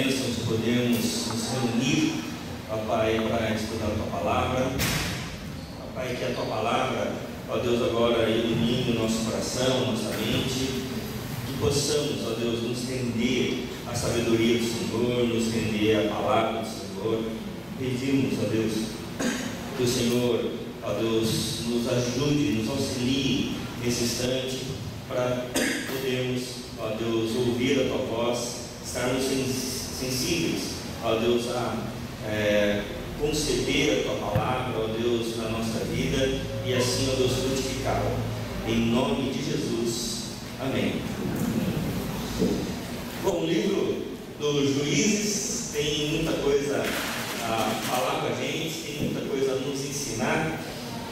bênção de podermos nos reunir, ó Pai, para estudar a Tua Palavra. Ó Pai, que a Tua Palavra, ó Deus, agora ilumine o nosso coração, nossa mente, que possamos, ó Deus, nos render à sabedoria do Senhor, nos render à Palavra do Senhor. Pedimos, ó Deus, que o Senhor, ó Deus, nos ajude, nos auxilie nesse instante, para podermos, ó Deus, ouvir a Tua voz, estarmos sensíveis, ó Deus, a conceder a Tua palavra, ó Deus, na nossa vida, e assim, ó Deus, frutificá-la. Em nome de Jesus. Amém. Bom, o livro dos Juízes tem muita coisa a falar com a gente, tem muita coisa a nos ensinar.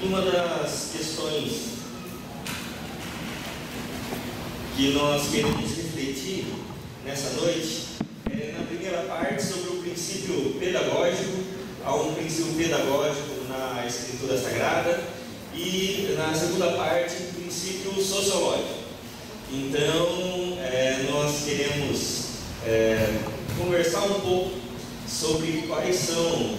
E uma das questões que nós queremos refletir nessa noite é, na primeira parte, sobre o princípio pedagógico. Há um princípio pedagógico na Escritura Sagrada, e na segunda parte, o princípio sociológico. Então, nós queremos conversar um pouco sobre quais são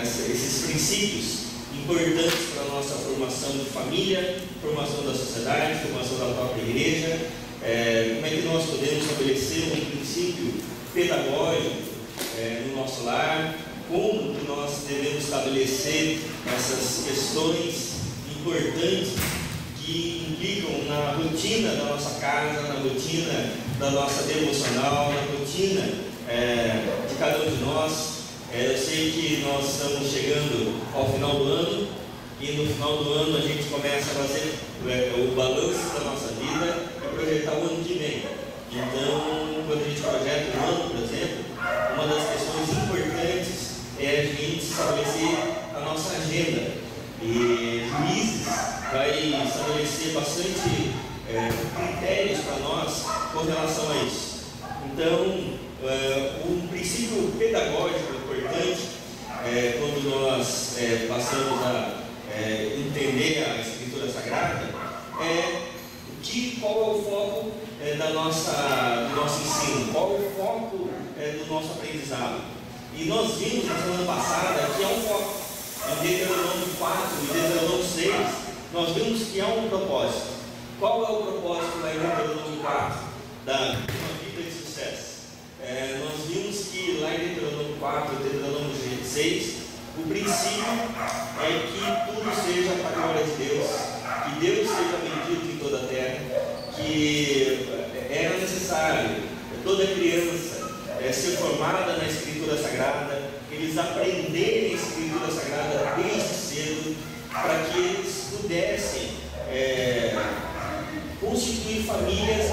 esses princípios importantes para a nossa formação de família, formação da sociedade, formação da própria igreja. Como é que nós podemos estabelecer um princípio pedagógico no nosso lar, como que nós devemos estabelecer essas questões importantes que implicam na rotina da nossa casa, na rotina da nossa devocional, na rotina de cada um de nós. Eu sei que nós estamos chegando ao final do ano, e no final do ano a gente começa a fazer o balanço da nossa vida e projetar o ano que vem. Então, quando a gente projeta um ano, por exemplo, uma das questões importantes é a gente estabelecer a nossa agenda. E Juízes vai estabelecer bastante critérios para nós com relação a isso. Então, um princípio pedagógico importante, quando nós passamos a entender a Escritura Sagrada, qual é o foco do nosso ensino, qual é o foco do nosso aprendizado. E nós vimos na semana passada que há um foco. Em Deuteronômio 4 e Deuteronômio 6, nós vimos que há um propósito. Qual é o propósito lá em Deuteronômio 4 da uma vida de sucesso? Nós vimos que lá em Deuteronômio 4 e Deuteronômio 6, o princípio é que tudo seja para a glória de Deus, que Deus seja bendito em toda a terra, que era necessário toda criança ser formada na Escritura Sagrada, eles aprenderem a Escritura Sagrada desde cedo, para que eles pudessem constituir famílias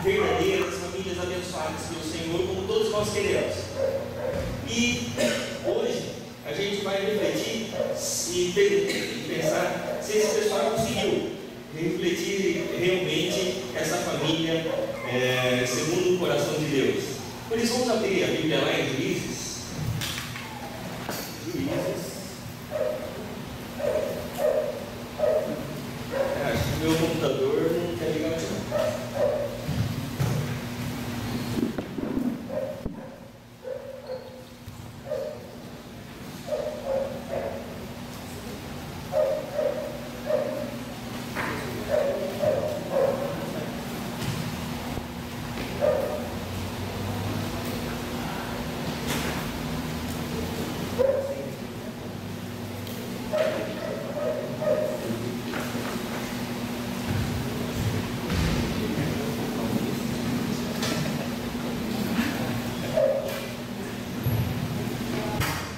verdadeiras, famílias abençoadas pelo Senhor, como todos nós queremos. E hoje a gente vai refletir e pensar se esse pessoal conseguiu refletir realmente essa família segundo o coração de Deus. Por isso, vamos abrir a Bíblia lá em Juízes. Acho que meu computador não quer ligar aqui.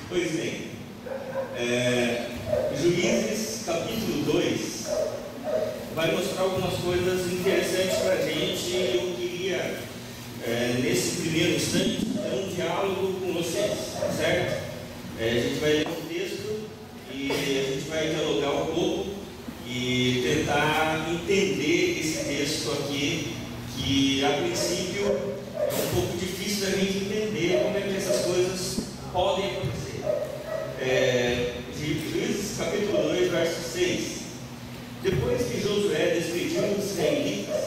Pois bem, Juízes capítulo 2 vai mostrar algumas coisas interessantes para a gente, e eu queria, nesse primeiro instante, ter um diálogo com vocês, certo? A gente vai ler um texto e a gente vai dialogar um pouco e tentar entender esse texto aqui, que a princípio é um pouco difícil da gente entender como é que essas coisas podem acontecer. Juízes capítulo 2, verso 6. Depois que Josué despediu os israelitas,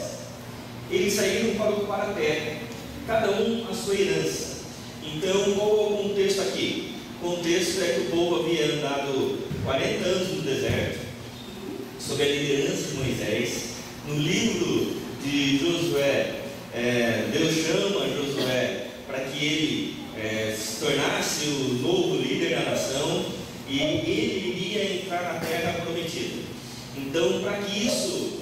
eles saíram para o Paraté cada um a sua herança. Então, qual é o contexto aqui? O contexto é que o povo havia andado 40 anos no deserto, sob a liderança de Moisés. No livro de Josué, Deus chama Josué para que ele se tornasse o novo líder da nação, e ele iria entrar na terra prometida. Então, para que isso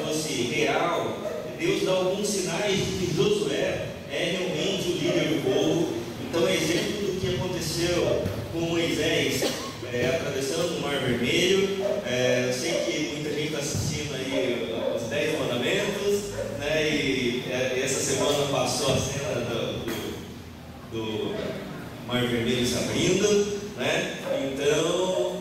fosse real, Deus dá alguns sinais de que Josué é realmente o líder do povo. Então, exemplo do que aconteceu com Moisés atravessando o Mar Vermelho. Eu sei que muita gente está assistindo aí os 10 mandamentos, né? E essa semana passou a cena do Mar Vermelho se abrindo, né? Então,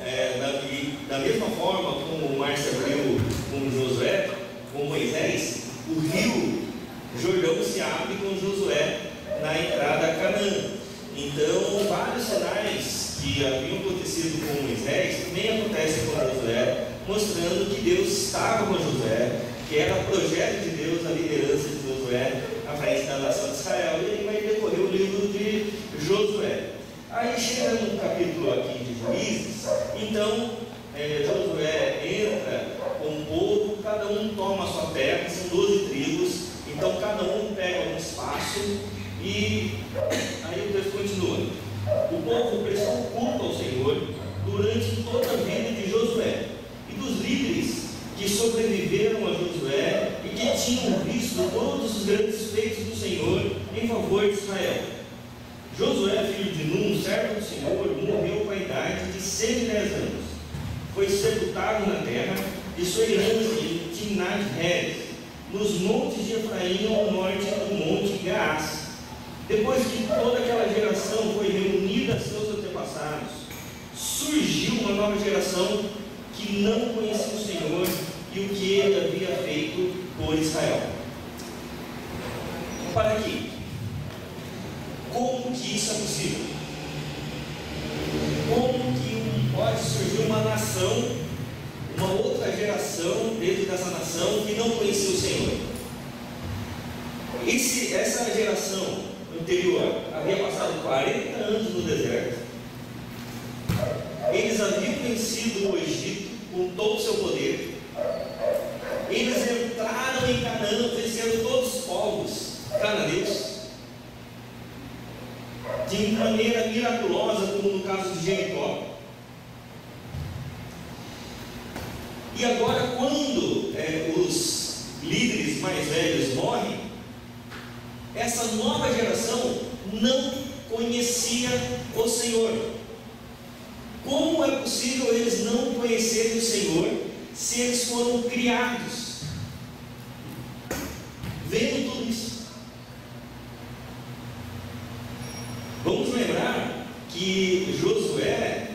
da mesma forma como o mar se abriu com Josué, com Moisés, o rio Jordão se abre com Josué na entrada a Canaã. Então, vários sinais que haviam acontecido com Moisés também acontecem com Josué, mostrando que Deus estava com Josué, que era projeto de Deus a liderança de Josué à frente da nação de Israel. E aí vai decorrer o livro de Josué. Aí chega no capítulo aqui de Juízes. Então Josué entra com o povo, cada um toma a sua terra, são 12 tribos, então cada um pega um espaço. E aí o texto continua: o povo prestou culto ao Senhor durante toda a vida de Josué e dos líderes que sobreviveram a Josué e que tinham visto todos os grandes feitos do Senhor em favor de Israel. Josué, filho de Num, servo do Senhor, morreu com a idade de 110 anos. Foi sepultado na terra de sua herança em Timnat-Heres, nos montes de Efraim, ao norte do monte Gaás. Depois que toda aquela geração foi reunida a seus antepassados, surgiu uma nova geração que não conhecia o Senhor e o que ele havia feito por Israel. Para aqui, como que isso é possível? Como que pode surgir uma nação, uma outra geração dentro dessa nação que não conhecia o Senhor? Essa geração anterior havia passado 40 anos no deserto. Eles haviam vencido o Egito com todo o seu poder. Eles entraram em Canaã, vencendo todos os povos cananeus de maneira miraculosa, como no caso de Jericó. E agora, quando os líderes mais velhos morrem, essa nova geração não conhecia o Senhor. Como é possível eles não conhecerem o Senhor se eles foram criados vendo tudo isso? Vamos lembrar que Josué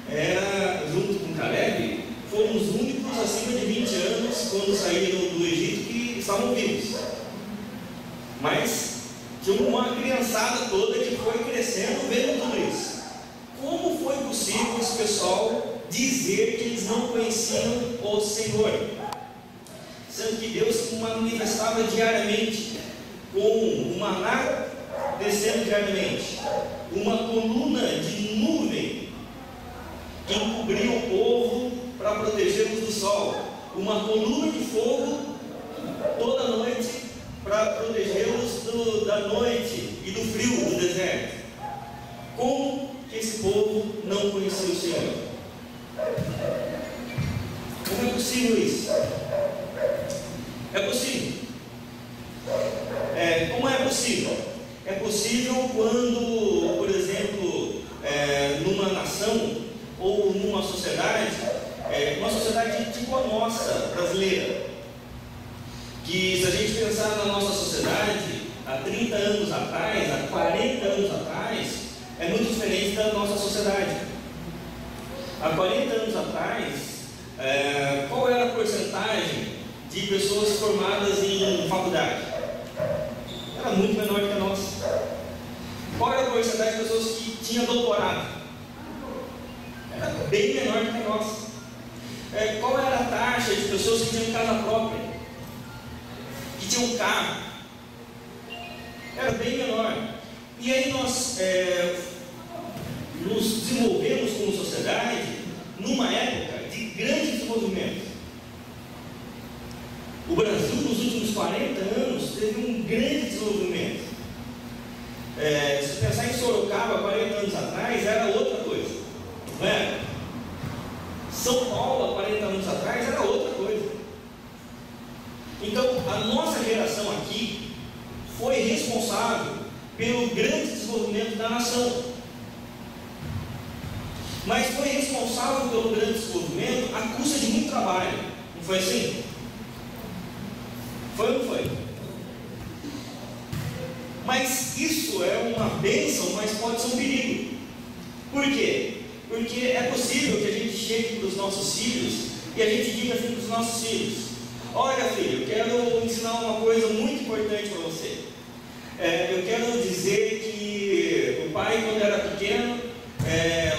era, junto com Caleb, foram os únicos acima de 20 anos quando saíram do Egito que estavam vivos. Mas tinha uma criançada toda que foi crescendo vendo tudo isso. Como foi possível esse pessoal dizer que eles não conheciam o Senhor? Sendo que Deus se manifestava diariamente com um maná descendo diariamente, uma coluna de nuvem que encobria o povo para protegê-los do sol, uma coluna de fogo toda noite para protegê-los da noite e do frio do deserto. Como que esse povo não conhecia o Senhor? Como é possível isso? É possível. Como é possível? É possível quando, por exemplo, numa nação ou numa sociedade, uma sociedade tipo a nossa, brasileira, que se a gente pensar na nossa sociedade há 30 anos atrás, há 40 anos atrás, é muito diferente da nossa sociedade. Há 40 anos atrás, qual era a porcentagem de pessoas formadas em faculdade? Era muito menor que a nossa. Qual era a porcentagem de pessoas que tinham doutorado? Era bem menor que a nossa. Qual era a taxa de pessoas que tinham casa própria, que tinham carro? era bem menor. E aí nós nos desenvolvemos como sociedade numa época de grande desenvolvimento. O Brasil, nos últimos 40 anos, teve um grande desenvolvimento. Se pensar em Sorocaba, 40 anos atrás, era outra coisa, não era? São Paulo, 40 anos atrás, era outra coisa. Então, a nossa geração aqui foi responsável pelo grande desenvolvimento da nação. Mas foi responsável pelo grande desenvolvimento à custa de muito trabalho. Não foi assim? Foi ou não foi? Mas isso é uma bênção, mas pode ser um perigo. Por quê? Porque é possível que a gente chegue para os nossos filhos e a gente diga assim para os nossos filhos: olha, filho, eu quero ensinar uma coisa muito importante para você. Eu quero dizer que o pai, quando era pequeno,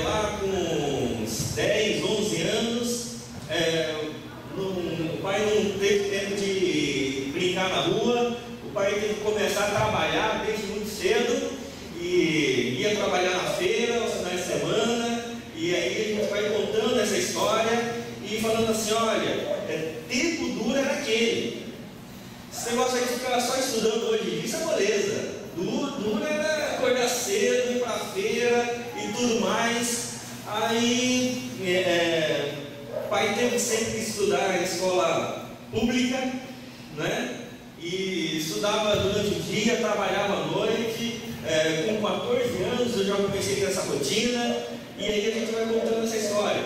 lá com uns 10, 11 anos, o pai não teve tempo de brincar na rua. O pai teve que começar a trabalhar desde muito cedo, e ia trabalhar na feira, aos finais de semana. E aí a gente vai contando essa história e falando assim: olha, tempo duro era aquele. Esse negócio aí de ficar só estudando hoje, isso é moleza. Duro era acordar cedo, ir para a feira e tudo mais. Aí o pai teve sempre que estudar em escola pública, né? E estudava durante o dia, trabalhava à noite. Com 14 anos eu já comecei a ter essa rotina. E aí a gente vai contando essa história.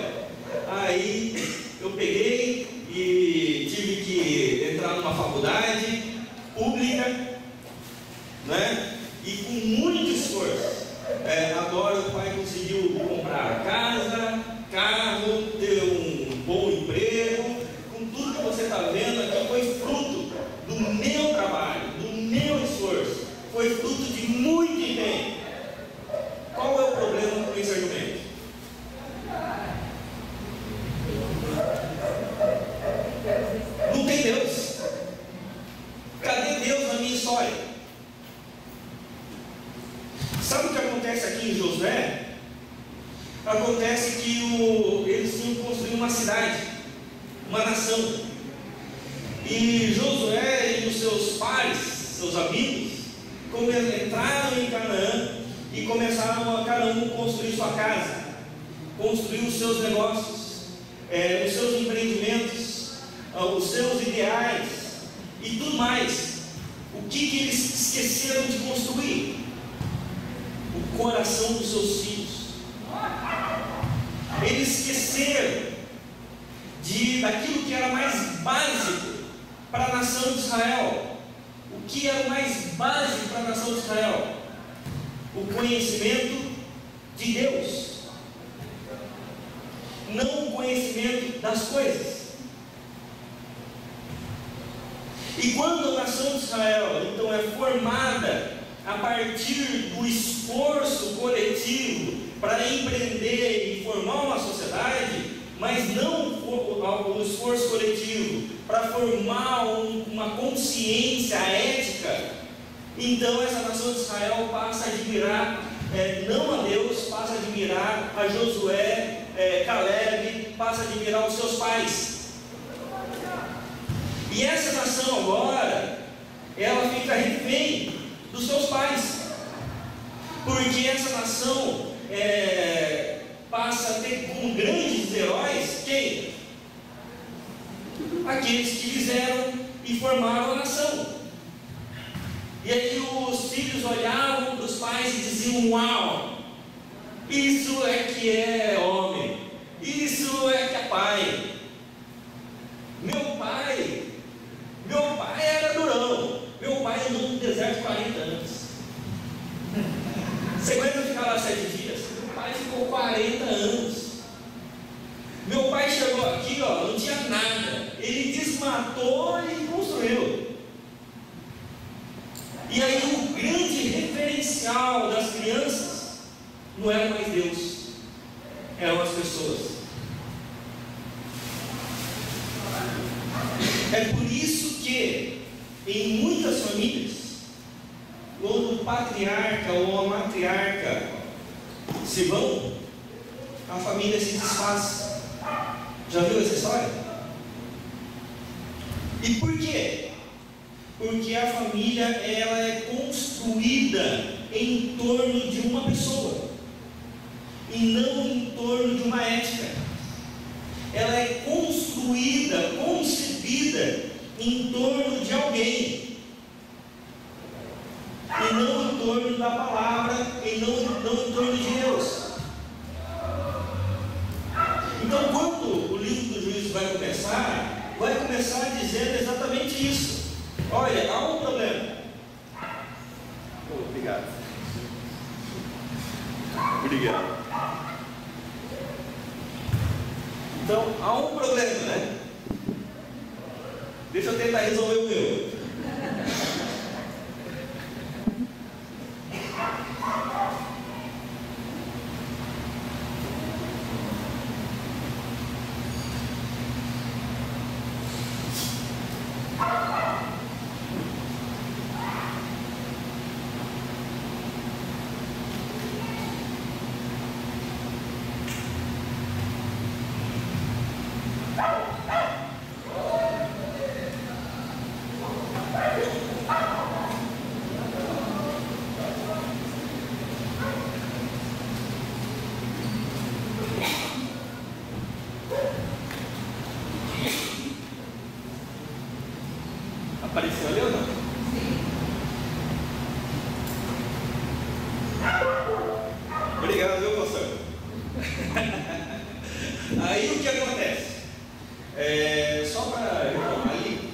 Aí eu peguei e tive que entrar numa faculdade pública, né? E com muito esforço. Agora o pai conseguiu comprar casa, carro, ter um bom emprego. Com tudo que você está vendo aqui, foi fruto do meu trabalho, do meu esforço. Foi fruto de muito empenho. Qual é o problema com esse argumento? Não tem Deus. Cadê Deus na minha história? Sabe o que acontece aqui em Josué? Acontece que eles tinham que construir uma cidade, uma nação. E Josué e os seus pares, seus amigos, entraram em Canaã e começaram a cada um construir sua casa, construir os seus negócios, os seus empreendimentos, os seus ideais e tudo mais. O que eles esqueceram de construir? O coração dos seus filhos. Eles esqueceram daquilo que era mais básico para a nação de Israel. O que era o mais básico para a nação de Israel? O conhecimento de Deus, não o conhecimento das coisas. E quando a nação de Israel então é formada a partir do esforço coletivo para empreender e formar uma sociedade, mas não o esforço coletivo para formar uma consciência ética, então essa nação de Israel passa a admirar não a Deus, passa a admirar a Josué, Caleb, passa a admirar os seus pais. E essa nação agora, ela fica refém dos seus pais, porque essa nação passa a ter como grandes heróis quem? Aqueles que fizeram e formaram a nação. E aí os filhos olhavam para os pais e diziam: uau, isso é que é homem, isso é que é pai. Meu pai era durão, meu pai andou no deserto 40 anos. Você aguenta ficar lá 7 dias? Meu pai ficou 40 anos. Meu pai chegou aqui, não tinha nada. Ele desmatou e construiu. E aí o grande referencial das crianças não era mais Deus, eram as pessoas. É por isso que em muitas famílias, quando patriarca ou a matriarca se vão, a família se desfaz. Já viu essa história? E por quê? Porque a família, ela é construída em torno de uma pessoa e não em torno de uma ética. Ela é construída, concebida em torno de alguém e não em torno da palavra e não em torno de Deus. Então, quando o livro do Juízo vai começar dizendo exatamente isso. Olha, há um problema. Obrigado. Então, há um problema, né? Deixa eu tentar resolver o meu. Apareceu ali ou não? Sim. Obrigado, meu pastor. Aí o que acontece? Só para retomar ali,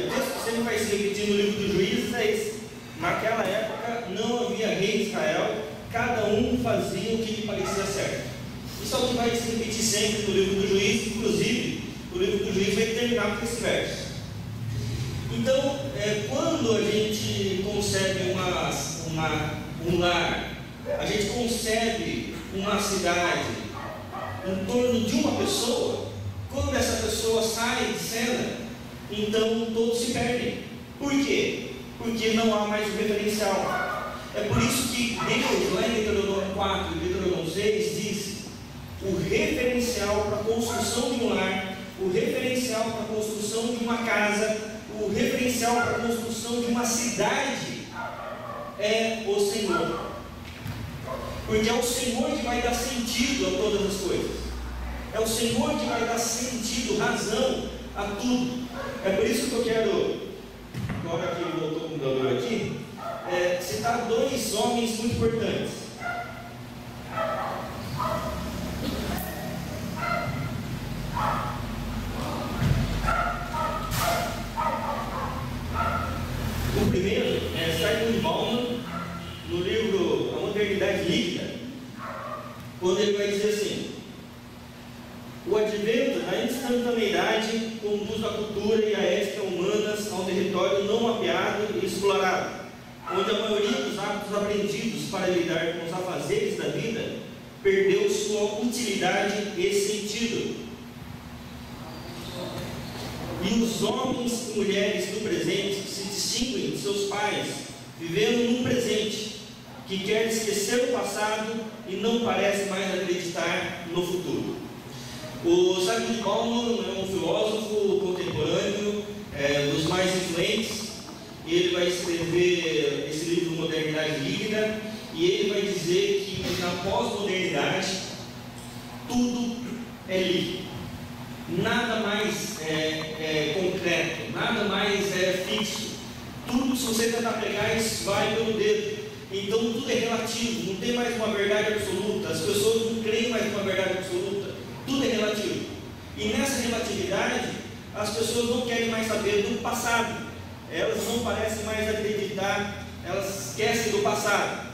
o texto que sempre vai se repetir no livro dos Juízes é esse. Naquela época não havia rei em Israel, cada um fazia o que lhe parecia certo. Isso é o que vai se repetir sempre no livro dos Juízes, inclusive o livro dos Juízes vai terminar com esse verso. Então, quando a gente concebe um lar, a gente concebe uma cidade em torno de uma pessoa, quando essa pessoa sai de cena, então todos se perdem. Por quê? Porque não há mais o referencial. É por isso que Deus, lá em Deuteronômio 4 e Deuteronômio 6, diz: o referencial para a construção de um lar, o referencial para a construção de uma casa, o referencial para a construção de uma cidade é o Senhor. Porque é o Senhor que vai dar sentido a todas as coisas. É o Senhor que vai dar sentido, razão a tudo. É por isso que eu quero, agora que ele voltou o computador aqui, citar dois homens muito importantes. O primeiro é Simon Bauman, no livro A Modernidade Líquida, quando ele vai dizer assim: o advento da instantaneidade conduz a cultura e a ética humanas a um território não mapeado e explorado, onde a maioria dos hábitos aprendidos para lidar com os afazeres da vida perdeu sua utilidade e sentido. E os homens e mulheres do presente se distinguem de seus pais, vivendo num presente que quer esquecer o passado e não parece mais acreditar no futuro. O Simon Bauman é um filósofo contemporâneo, dos mais influentes, e ele vai escrever esse livro Modernidade Líquida, e ele vai dizer que na pós-modernidade tudo é líquido. Nada mais concreto, nada mais fixo. Tudo, se você tentar pegar, isso vai pelo dedo. Então tudo é relativo, não tem mais uma verdade absoluta. As pessoas não creem mais numa verdade absoluta. Tudo é relativo. E nessa relatividade, as pessoas não querem mais saber do passado. Elas não parecem mais acreditar, elas esquecem do passado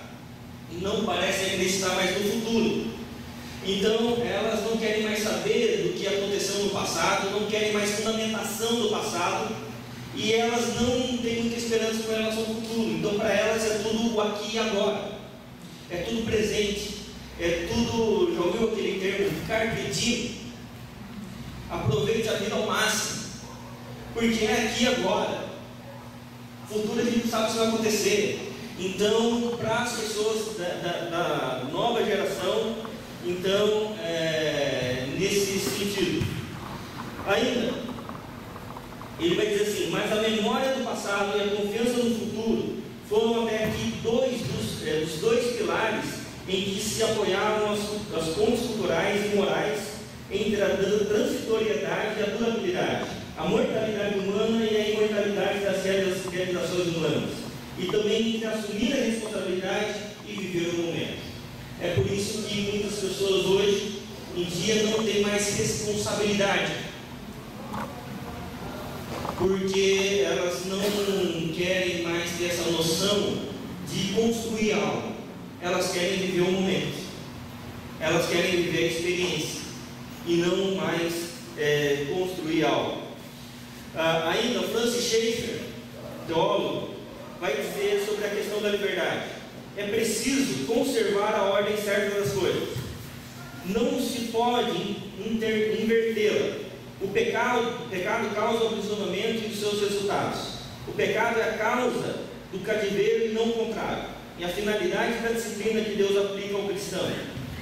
e não parecem acreditar mais no futuro. Então, elas não querem mais saber do que aconteceu no passado, não querem mais fundamentação do passado, e elas não têm muita esperança com relação ao futuro. Então, para elas é tudo o aqui e agora, é tudo presente, é tudo, já ouviu aquele termo, carpe diem? Aproveite a vida ao máximo, porque é aqui e agora. O futuro a gente não sabe o que vai acontecer. Então, para as pessoas da nova geração, então, nesse sentido. Ainda, ele vai dizer assim: mas a memória do passado e a confiança no futuro foram até aqui dos dois pilares em que se apoiavam as pontes culturais e morais entre a transitoriedade e a durabilidade, a mortalidade humana e a imortalidade das realizações humanas, e também entre assumir a responsabilidade e viver o momento. É por isso que muitas pessoas hoje em dia não têm mais responsabilidade, porque elas não querem mais ter essa noção de construir algo. Elas querem viver o momento, elas querem viver a experiência e não mais construir algo. Ainda Francis Schaeffer, teólogo, vai dizer sobre a questão da liberdade: é preciso conservar a ordem certa das coisas, não se pode invertê-la. O pecado causa o aprisionamento e os seus resultados. O pecado é a causa do cativeiro e não o contrário. E a finalidade da disciplina que Deus aplica ao cristão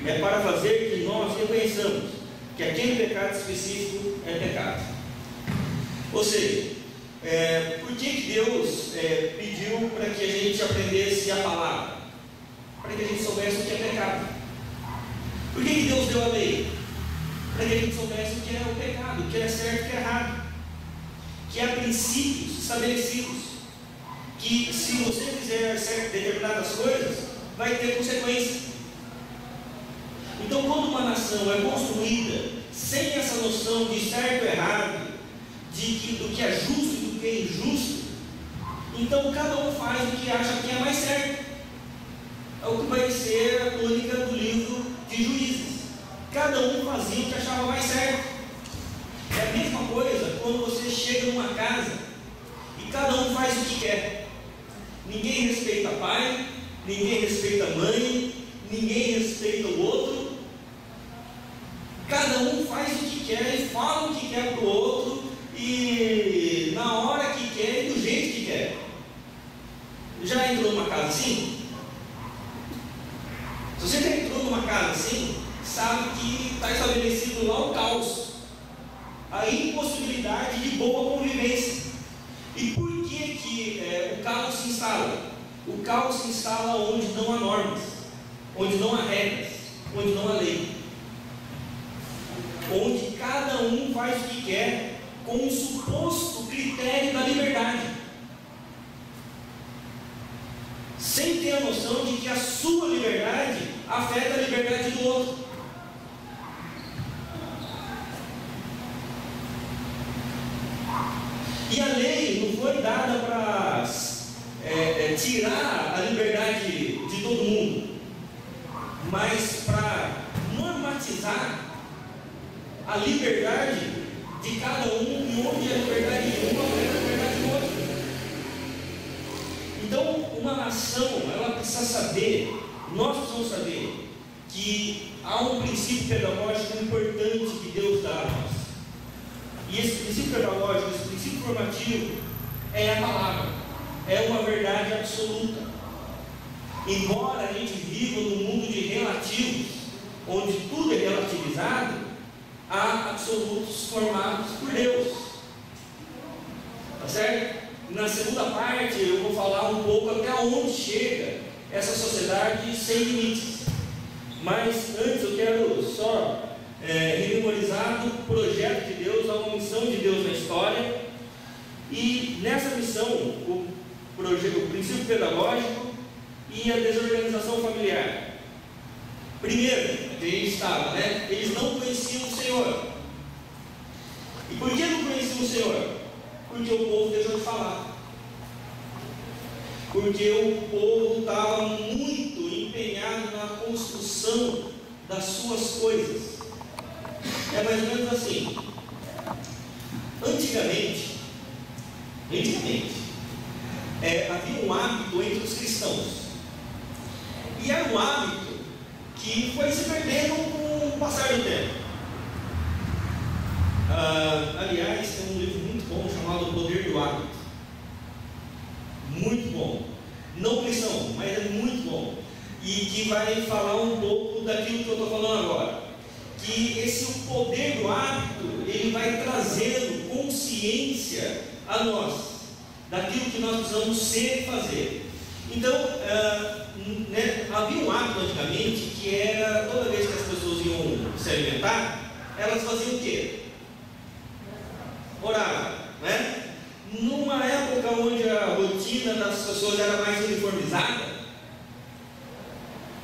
é para fazer que nós reconheçamos que aquele pecado específico é pecado. Ou seja, por que Deus pediu para que a gente aprendesse a palavra? Para que a gente soubesse o que é pecado. Por que Deus deu a lei? Para que a gente soubesse o que é o pecado, o que é certo e o que é errado, que há princípios estabelecidos, que se você fizer determinadas coisas, vai ter consequência. Então, quando uma nação é construída sem essa noção de certo e errado, do que é justo e do que é injusto, então cada um faz o que acha que é mais certo. É o que vai ser a tônica do livro de Juízes. Cada um fazia o que achava mais certo. É a mesma coisa quando você chega numa casa e cada um faz o que quer. Ninguém respeita pai, ninguém respeita mãe, ninguém respeita o outro. Cada um faz o que quer e fala o que quer para o outro, e na hora que quer e do jeito que quer. Já entrou numa casa assim? Se você já entrou numa casa assim, sabe que está estabelecido lá o caos, a impossibilidade de boa convivência. E por que o caos se instala? O caos se instala onde não há normas, onde não há regras, onde não há lei, onde cada um faz o que quer com um suposto critério da liberdade, sem ter a noção de que a sua liberdade afeta a liberdade do outro. E a lei não foi dada para tirar a liberdade de todo mundo, mas para normatizar a liberdade de cada um, e onde a liberdade de um afeta a liberdade do outro. Então, uma nação, ela precisa saber, nós precisamos saber, que há um princípio pedagógico importante que Deus dá a nós. E esse princípio pedagógico, esse princípio formativo, é a palavra, é uma verdade absoluta. Embora a gente viva num mundo de relativos, onde tudo é relativizado, há absolutos formados por Deus. Tá certo? Na segunda parte eu vou falar um pouco até onde chega essa sociedade sem limites. Mas antes eu quero só rememorizar o projeto de Deus, a missão de Deus na história. E nessa missão, o princípio pedagógico e a desorganização familiar. Primeiro, eles estavam, eles não conheciam o Senhor. E por que não conheciam o Senhor? Porque o povo deixou de falar. Porque o povo estava muito empenhado na construção das suas coisas. É mais ou menos assim. Antigamente, havia um hábito entre os cristãos. E era um hábito que foi se perdendo com o passar do tempo. Aliás, tem um livro muito bom chamado O Poder do Hábito. Muito bom. não cristão, mas é muito bom, e que vai falar um pouco daquilo que eu estou falando agora, que esse poder do hábito, ele vai trazendo consciência a nós, daquilo que nós precisamos ser e fazer. Então, havia um hábito antigamente, que era, toda vez que as pessoas iam se alimentar, elas faziam o quê? Oravam, né? Numa época onde a rotina das pessoas era mais uniformizada,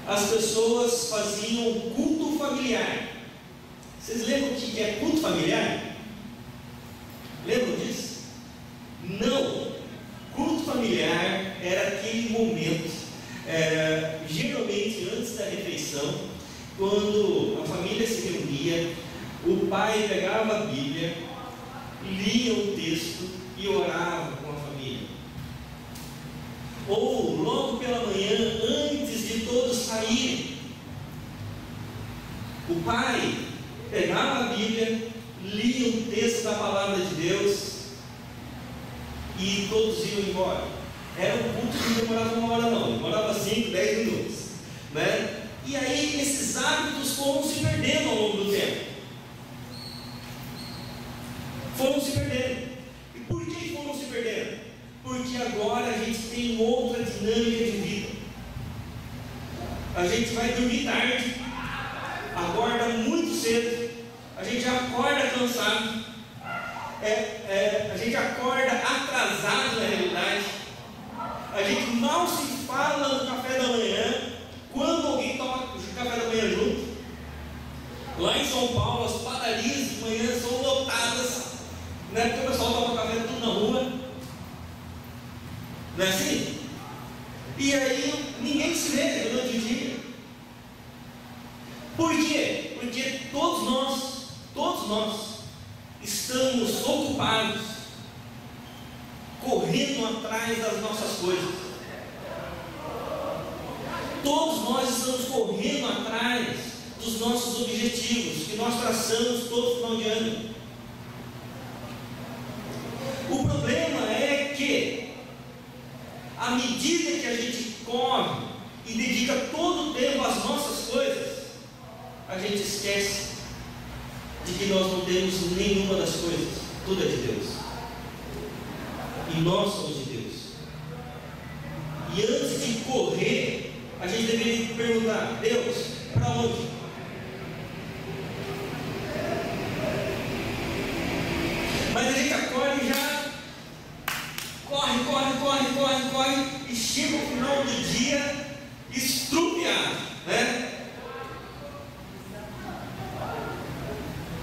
as pessoas faziam culto familiar. Vocês lembram o que é culto familiar? Lembram disso? Não. Culto familiar era aquele momento, geralmente antes da refeição, quando a família se reunia, o pai pegava a Bíblia, lia o texto e orava com a família. Ou logo pela manhã, antes de todos saírem, o pai pegava a Bíblia, lia o texto da palavra de Deus e todos iam embora. Era um culto que não demorava 1 hora não, demorava 5, 10 minutos, né? E aí esses hábitos foram se perdendo ao longo do tempo. Foram se perdendo. E por que foram se perdendo? Porque agora a gente tem outra dinâmica de vida. A gente vai dormir tarde, acorda muito cedo, a gente acorda cansado, a gente acorda atrasado na realidade, a gente mal se fala no café da manhã, quando alguém toma o café da manhã junto. Lá em São Paulo, as padarias de manhã são lotadas, né? Porque o pessoal toma café tudo na rua, não é assim? E aí ninguém se vê durante o dia. Por quê? Porque todos nós estamos ocupados, correndo atrás das nossas coisas. Todos nós estamos correndo atrás dos nossos objetivos, que nós traçamos todo final de ano. O problema é que, à medida que a gente corre e dedica todo o tempo às nossas coisas, a gente esquece de que nós não temos nenhuma das coisas, tudo é de Deus, e nós somos de Deus. E antes de correr, a gente deveria perguntar: Deus, para onde? Mas a gente acorda e já corre, e chega o final do dia estrupiado, né?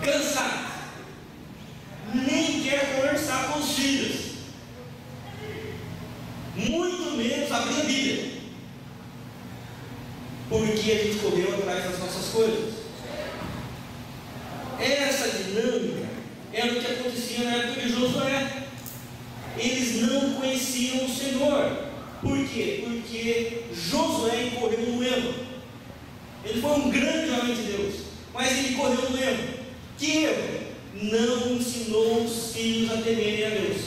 Cansado, nem quer conversar com os filhos, muito menos abrir a Bíblia, porque a gente correu atrás das nossas coisas. Essa dinâmica era o que acontecia na época de Josué. Eles não conheciam o Senhor. Por quê? Porque Josué incorreu no erro. Ele foi um grande homem de Deus, mas ele incorreu no erro. Que erro? Não ensinou os filhos a temerem a Deus.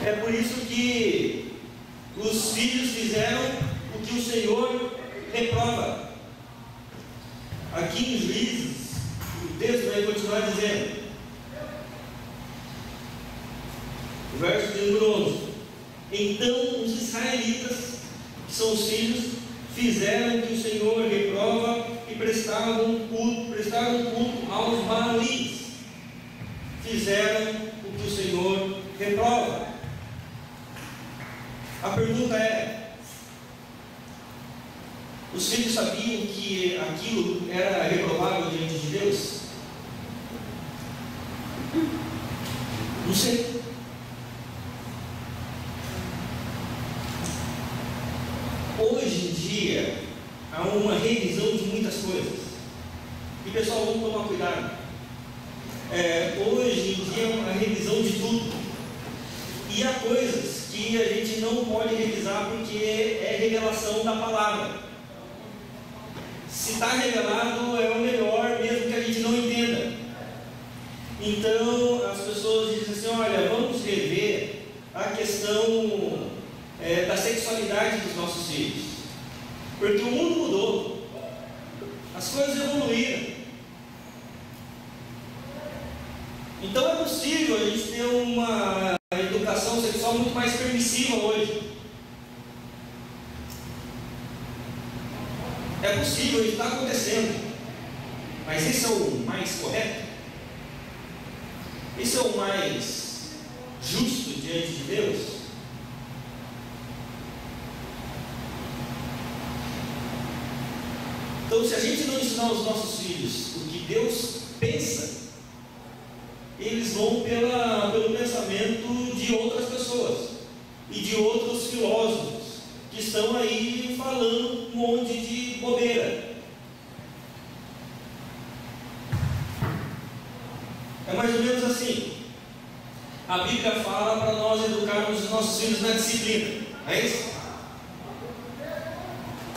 É por isso que os filhos fizeram o que o Senhor reprova. Aqui em Juízes, o texto vai continuar dizendo, o verso de número 11: então os israelitas, que são os filhos, fizeram o que o Senhor reprova e prestavam culto aos Baalins. Fizeram o que o Senhor reprova. A pergunta é: os filhos sabiam que aquilo era reprovável diante de Deus? Não sei. Hoje em dia há uma revisão de muitas coisas, e pessoal, vamos tomar cuidado. Hoje em dia é uma revisão de tudo, e há coisas que a gente não pode revisar porque é revelação da palavra. Se está revelado, é o melhor, mesmo que a gente não entenda. Então as pessoas dizem assim: olha, vamos rever a questão questão da sexualidade dos nossos filhos, porque o mundo mudou, as coisas evoluíram. Então é possível a gente ter uma educação sexual muito mais permissiva hoje. É possível, isso está acontecendo. Mas esse é o mais correto? Esse é o mais justo diante de Deus? Então, se a gente não ensinar aos nossos filhos o que Deus pensa, eles vão pelo pensamento de outras pessoas e de outros filósofos que estão aí falando um monte de bobeira. É mais ou menos assim. A Bíblia fala para nós educarmos os nossos filhos na disciplina, não é isso?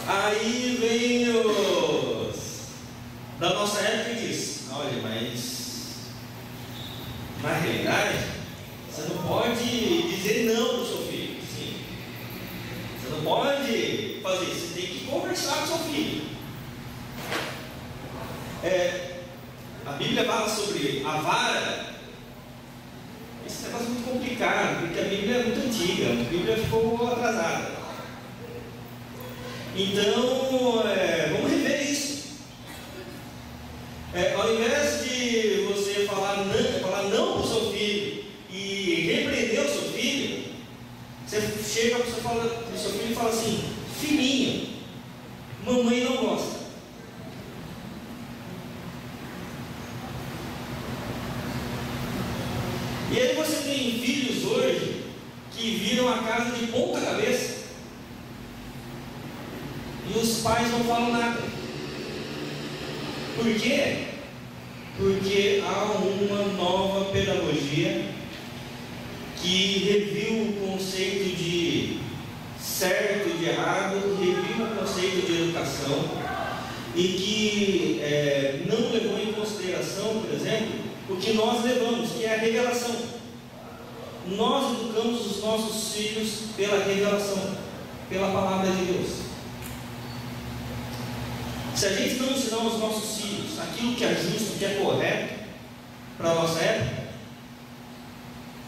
Aí vem os da nossa época e diz: olha, mas na realidade você não pode dizer não para o seu filho. Sim. Você não pode fazer isso, você tem que conversar com o seu filho. A Bíblia fala sobre a vara. Esse negócio é muito complicado, porque a Bíblia é muito antiga, a Bíblia ficou atrasada. Então, vamos rever isso. Ao invés de você falar não para o seu filho e repreender o seu filho, você chega para o seu filho e fala assim: filhinho, mamãe não gosta. E aí você tem filhos hoje que viram a casa de ponta cabeça e os pais não falam nada. Por quê? Porque há uma nova pedagogia que reviu o conceito de certo e de errado, reviu o conceito de educação e que não levou em consideração, por exemplo, o que nós levamos, que é a revelação. Nós educamos os nossos filhos pela revelação, pela palavra de Deus. Se a gente não ensinar aos nossos filhos aquilo que é justo, que é correto para a nossa época,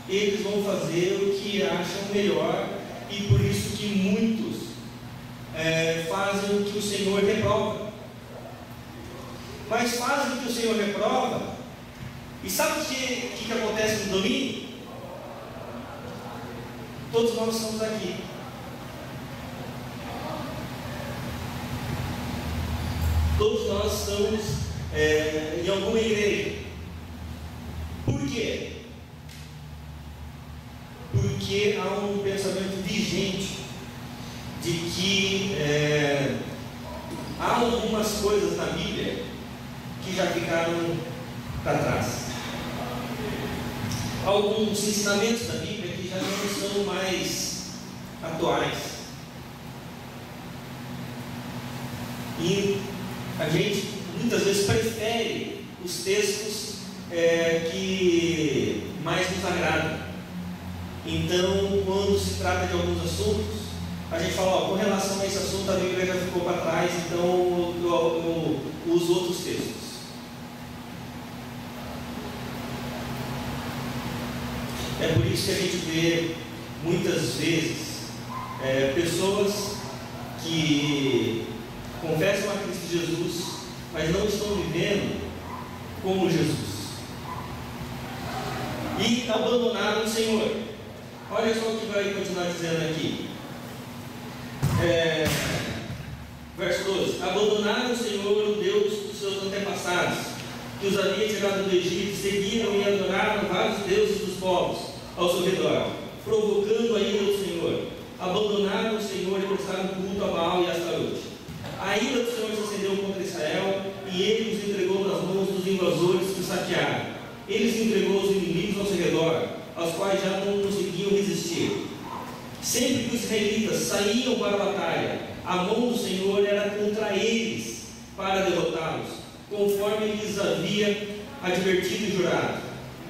eles vão fazer o que acham melhor, e por isso que muitos fazem o que o Senhor reprova. Mas fazem o que o Senhor reprova. E sabe o que acontece no domingo? Todos nós estamos aqui. Todos nós estamos em alguma igreja. Por quê? Porque há um pensamento vigente de que há algumas coisas na Bíblia que já ficaram para trás. Alguns ensinamentos da Bíblia que já não são mais atuais. E a gente muitas vezes prefere os textos que mais nos agradam. Então, quando se trata de alguns assuntos, a gente fala: com relação a esse assunto a Bíblia já ficou para trás, então eu uso outros textos. É por isso que a gente vê muitas vezes pessoas que confessam a Cristo Jesus, mas não estão vivendo como Jesus, e abandonaram o Senhor. Olha só o que vai continuar dizendo aqui, verso 12: abandonaram o Senhor, o Deus dos seus antepassados, que os havia tirado do Egito, seguiram e adoraram vários deuses dos povos ao seu redor, provocando a ira do Senhor. Abandonaram o Senhor e prestaram culto a Baal e a Astarote. A ira do Senhor se acendeu contra Israel, e ele os entregou nas mãos dos invasores que os saquearam. Eles entregou os inimigos ao seu redor, aos quais já não conseguiam resistir. Sempre que os israelitas saíam para a batalha, a mão do Senhor era contra eles para derrotá-los, conforme ele lhes havia advertido e jurado.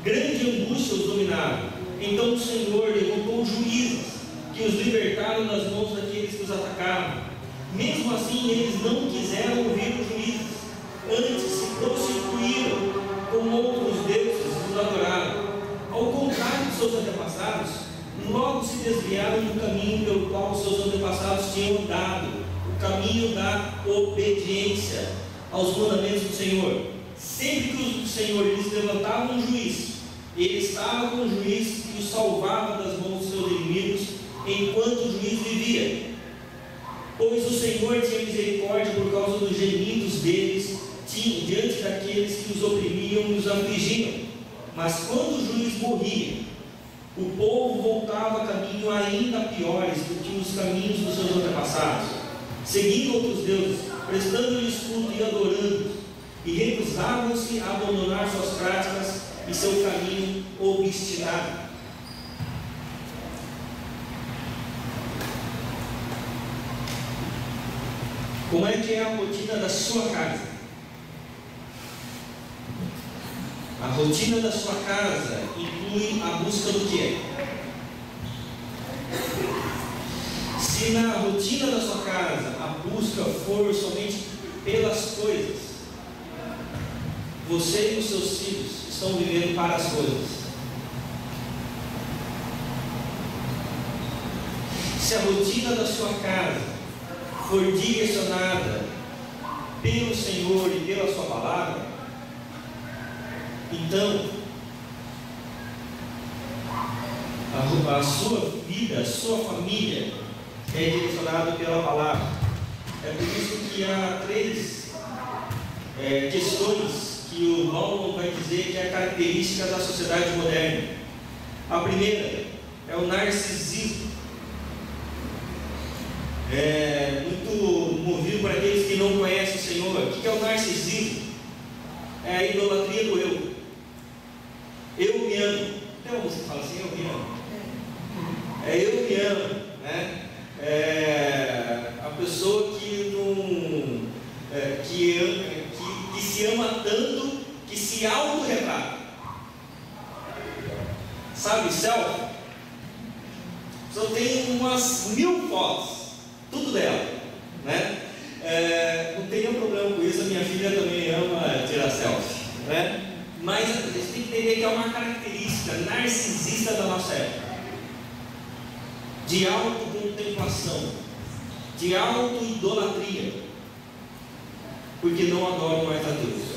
Grande angústia os dominava. Então o Senhor levantou juízes que os libertaram das mãos daqueles que os atacaram. Mesmo assim, eles não quiseram ouvir os juízes, antes se prostituíram com outros deuses e os adoraram. Ao contrário de seus antepassados, logo se desviaram do caminho pelo qual seus antepassados tinham andado, o caminho da obediência aos mandamentos do Senhor. Sempre que o Senhor lhes levantava um juiz, ele estava com o juiz que o salvava das mãos dos seus inimigos, enquanto o juiz vivia. Pois o Senhor tinha misericórdia por causa dos gemidos deles, diante daqueles que os oprimiam e os afligiam. Mas quando o juiz morria, o povo voltava a caminho ainda piores do que os caminhos dos seus antepassados, seguindo outros deuses, prestando-lhes culto e adorando, e recusavam-se a abandonar suas práticas e seu caminho obstinado. Como é que é a rotina da sua casa? A rotina da sua casa inclui a busca do quê? Se na rotina da sua casa a busca for somente pelas coisas, você e os seus filhos estão vivendo para as coisas. Se a rotina da sua casa for direcionada pelo Senhor e pela sua palavra, então a sua vida, a sua família é direcionada pela palavra. É por isso que há três questões que o Paulo vai dizer que é a característica da sociedade moderna. A primeira é o narcisismo. Muito movido por aqueles que não conhecem o Senhor. O que é o narcisismo? É a idolatria do eu. Eu me amo. Tem uma música que fala assim, eu me amo. Eu me amo, né? A pessoa que não que se ama tanto que se auto-retrata. Sabe, selfie? A pessoa tem umas 1000 fotos, tudo dela, né? Não tem nenhum problema com isso. A minha filha também ama tirar selfie, né? Mas a gente tem que entender que é uma característica narcisista da nossa época, de autocontemplação, de auto-idolatria, porque não adoram mais a Deus.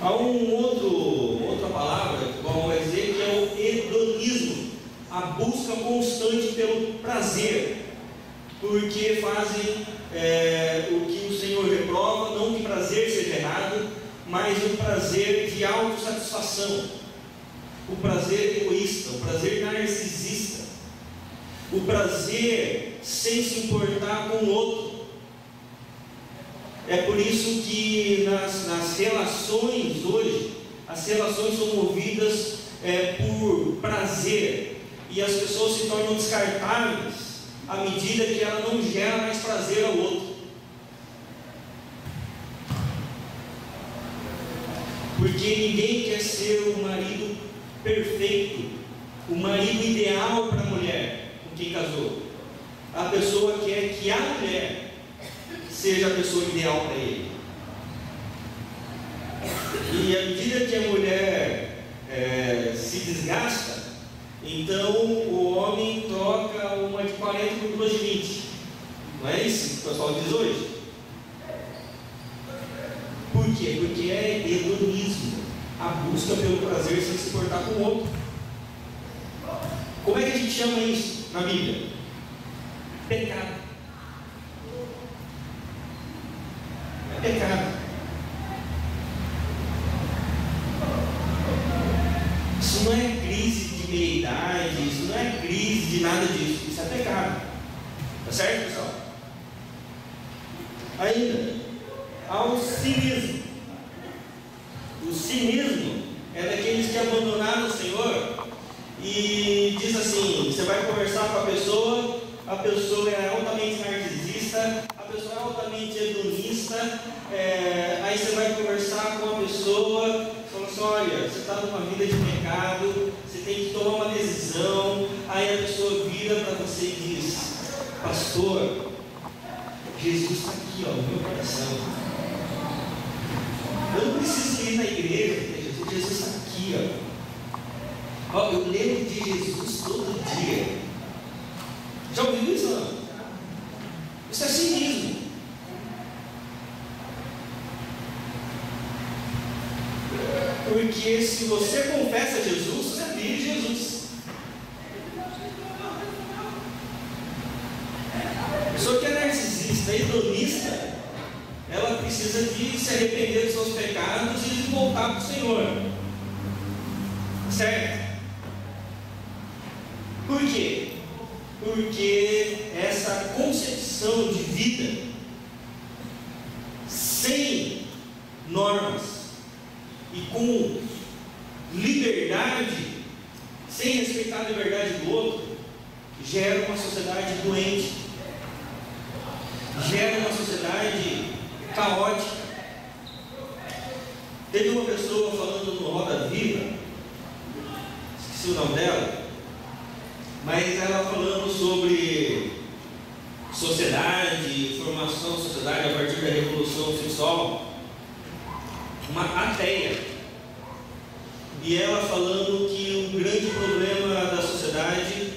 Há outra palavra que Paulo vai dizer, que é o hedonismo, a busca constante pelo prazer, porque fazem o que o Senhor reprova. Não que prazer seja errado, mas o prazer de autossatisfação, o prazer egoísta, o prazer narcisista, o prazer sem se importar com o outro. É por isso que nas relações hoje, as relações são movidas por prazer, e as pessoas se tornam descartáveis à medida que ela não gera mais prazer ao outro. Porque ninguém quer ser o marido perfeito, o marido ideal para a mulher com quem casou. A pessoa quer que a mulher seja a pessoa ideal para ele. E à medida que a mulher se desgasta, então o homem troca uma de 40 por duas de 20. Não é isso que o pessoal diz hoje? Por quê? Porque é hedonismo, a busca pelo prazer sem se importar com o outro. Como é que a gente chama isso na Bíblia? Pecado. É pecado. Isso não é crise de meia-idade, isso não é crise de nada disso, isso é pecado. Tá certo, pessoal? Ainda há o cinismo. O cinismo é daqueles que abandonaram o Senhor e diz assim: você vai conversar com a pessoa é altamente narcisista, a pessoa é altamente hedonista, aí você vai conversar com a pessoa, fala assim: olha, você está numa vida de pecado, você tem que tomar uma decisão. Aí a pessoa vira para pastor, Jesus está aqui, ó, no meu coração. Eu não preciso ir na igreja, Jesus está aqui, ó. Eu lembro de Jesus todo dia. Já ouviu isso? Não? Isso é cinismo. Porque se você confessa Jesus, você vive Jesus. A pessoa que é narcisista, hedonista, ela precisa de se arrepender dos seus pecados e de voltar para o Senhor. Certo? Por quê? Porque essa concepção de vida sem normas e com liberdade, sem respeitar a liberdade do outro, gera uma sociedade doente, gera uma sociedade caótica. Teve uma pessoa falando no Roda Viva, esqueci o nome dela, mas ela falando sobre sociedade, formação da sociedade a partir da Revolução Sexual, uma ateia, e ela falando que o grande problema da sociedade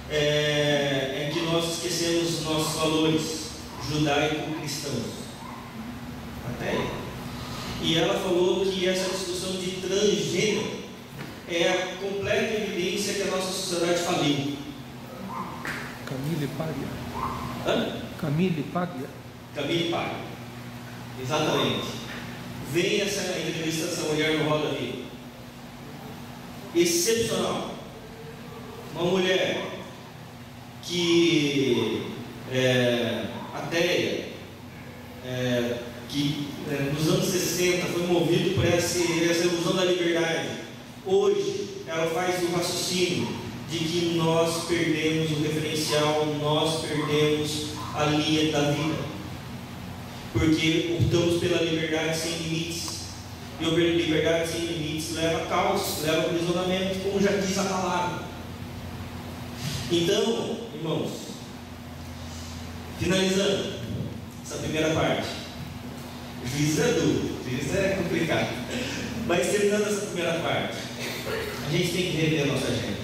é que nós esquecemos os nossos valores judaico-cristãos. Ateia. E ela falou que essa discussão de transgênero é a completa evidência que a nossa sociedade faliu. Camille Paglia. Hã? Camille Paglia. Camille Paglia. Exatamente. Vem essa entrevista dessa mulher no Roda Viva. Excepcional. Uma mulher que ateia, que nos anos 60 foi movido por essa ilusão da liberdade. Hoje ela faz o raciocínio de que nós perdemos o referencial, nós perdemos a linha da vida, porque optamos pela liberdade sem limites, e a liberdade sem limites leva a caos, leva a aprisionamento, como já diz a palavra. Então, irmãos, finalizando essa primeira parte, juízo é duro, juízo é complicado, mas terminando essa primeira parte, a gente tem que rever a nossa agenda.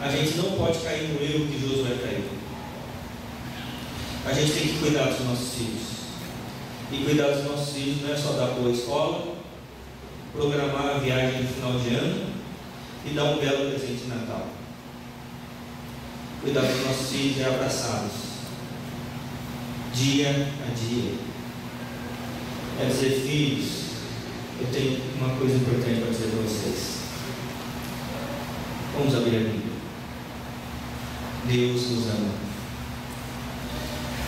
A gente não pode cair no erro que Josué caiu. A gente tem que cuidar dos nossos filhos. E cuidar dos nossos filhos não é só dar boa escola, programar a viagem no final de ano e dar um belo presente de Natal. Cuidar dos nossos filhos é abraçá-los dia a dia. É dizer: filhos, eu tenho uma coisa importante para dizer para vocês. Vamos abrir a Bíblia. Deus nos ama.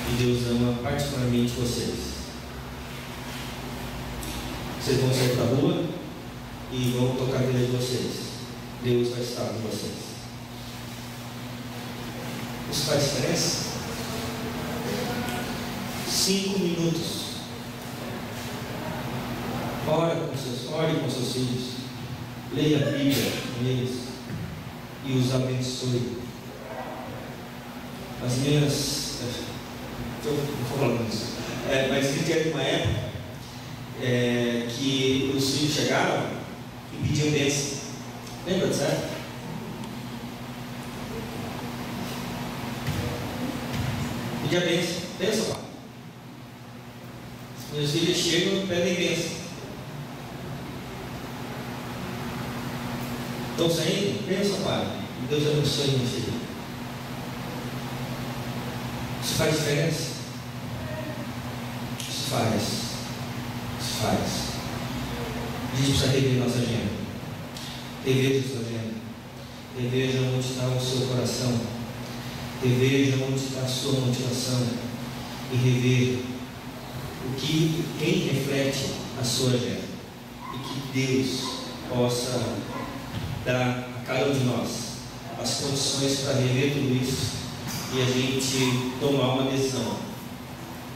E Deus ama particularmente vocês. Vocês vão sair para a rua e vão tocar a vida de vocês. Deus vai estar com vocês. Isso faz diferença? 5 minutos. Ore com seus filhos. Leia a Bíblia com eles e os abençoe. As minhas... Estou falando isso. Mas teve uma época que os filhos chegavam e pediam bênção. Lembra, certo? Pedia bênção. Bênção, pai. Meus filhos chegam e pedem bênção. Estão saindo? Bênção, pai. Deus abençoe, meu filho. Isso faz diferença? Isso faz. Isso faz. A gente precisa rever nossa agenda. Reveja sua agenda. Reveja onde está o seu coração. Reveja onde está a sua motivação. E reveja quem reflete a sua agenda. E que Deus possa dar a cada um de nós as condições para rever tudo isso e a gente tomar uma decisão.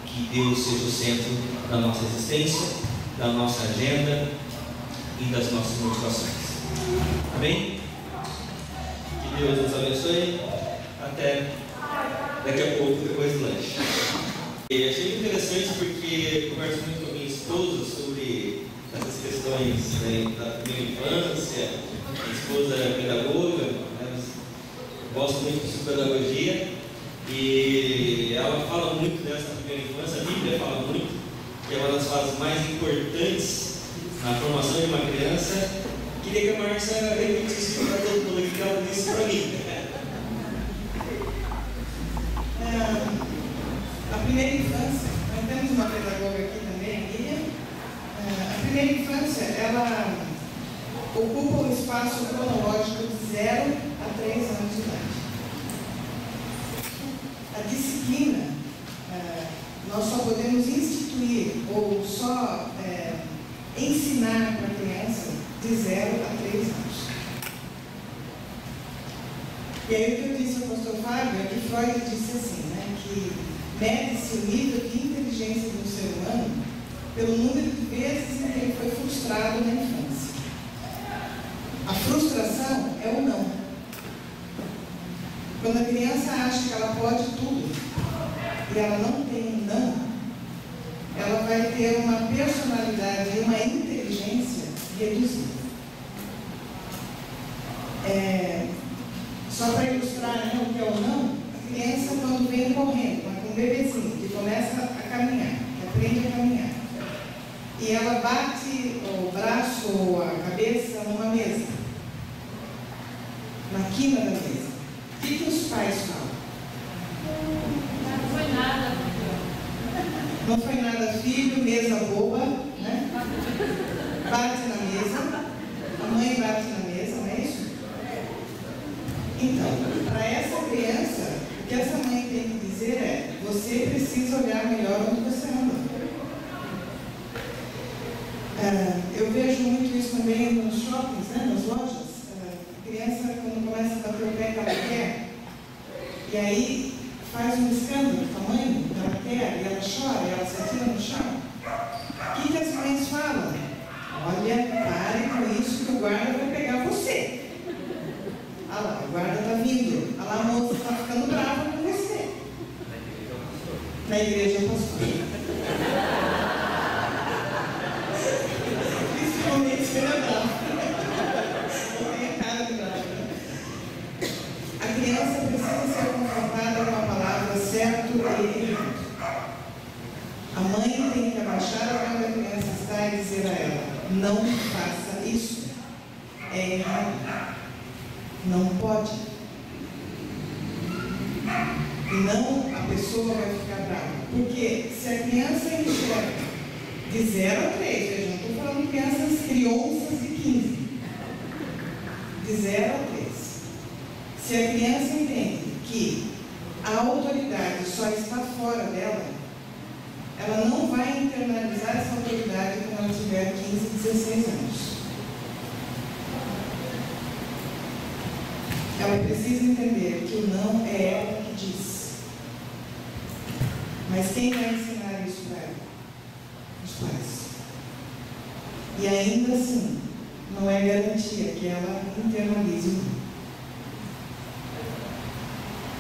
Que Deus seja o centro da nossa existência, da nossa agenda e das nossas motivações. Amém? Que Deus nos abençoe. Até daqui a pouco, depois do lanche. E achei interessante porque converso muito com a minha esposa sobre essas questões, né, da primeira infância. Minha esposa é pedagoga, né, gosto muito de pedagogia, e ela fala muito dessa primeira infância. A Bíblia fala muito que é uma das fases mais importantes na formação de uma criança. Queria que a Márcia repetisse para todo mundo aqui que ela disse para mim. A primeira infância, nós temos uma pedagoga aqui também, a Miriam. A primeira infância, ela ocupa um espaço cronológico de 0 a 3 anos de idade. A disciplina, nós só podemos instituir ou só ensinar para a criança de 0 a 3 anos. E aí o que eu disse ao pastor Fábio é que Freud disse assim, né, que mede-se o nível de inteligência do ser humano pelo número de vezes em que ele foi frustrado na infância. A frustração é o não. Quando a criança acha que ela pode tudo e ela não tem um não, ela vai ter uma personalidade e uma inteligência reduzida. Só para ilustrar, né, o que é o não, a criança quando vem correndo, com um bebezinho, que começa a caminhar, que aprende a caminhar, e ela bate o braço ou a cabeça numa mesa, na quina da mesa, o que os pais falam? Não foi nada. Não foi nada, filho, mesa boba, né? Bate na mesa, a mãe bate na mesa, não é isso? Então, para essa criança, o que essa mãe tem que dizer é: você precisa olhar melhor onde você anda. Eu vejo muito isso também nos shoppings, né, nas lojas. A criança, quando começa a bater o pé que ela quer, e aí faz um escândalo com a mãe, ela quer, e ela chora, e ela se atira no chão. O que as mães falam? Olha, pare com isso que o guarda vai pegar você. Ah lá, o guarda está vindo. Ah lá, a moça está ficando brava com você. Na igreja eu pastor. Principalmente se ela é brava. Não tem a cara de brava. A criança precisa ser confrontada com a palavra certo e errado. A mãe tem que abaixar a voz da criança está e dizer a ela: não faça isso. É errado. Não pode. E não a pessoa vai ficar brava. Porque se a criança enxerga de 0 a 3, veja, não estou falando de crianças crianças de 15. De 0 a 3. Se a criança entende que a autoridade só está fora dela, ela não vai internalizar essa autoridade quando ela tiver 15, 16 anos. Ela precisa entender que o não é ela que diz. Mas quem vai ensinar isso para ela? Os pais. E ainda assim, não é garantia que ela internalize o não.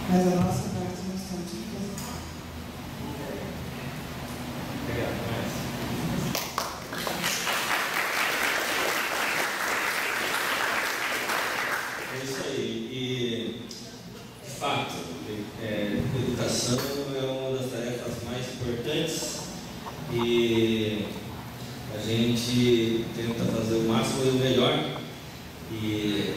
Mas a nossa parte nós temos que fazer. Obrigado, Márcia. É isso aí. E, de fato, educação é uma das tarefas mais importantes e a gente tenta fazer o máximo e o melhor. E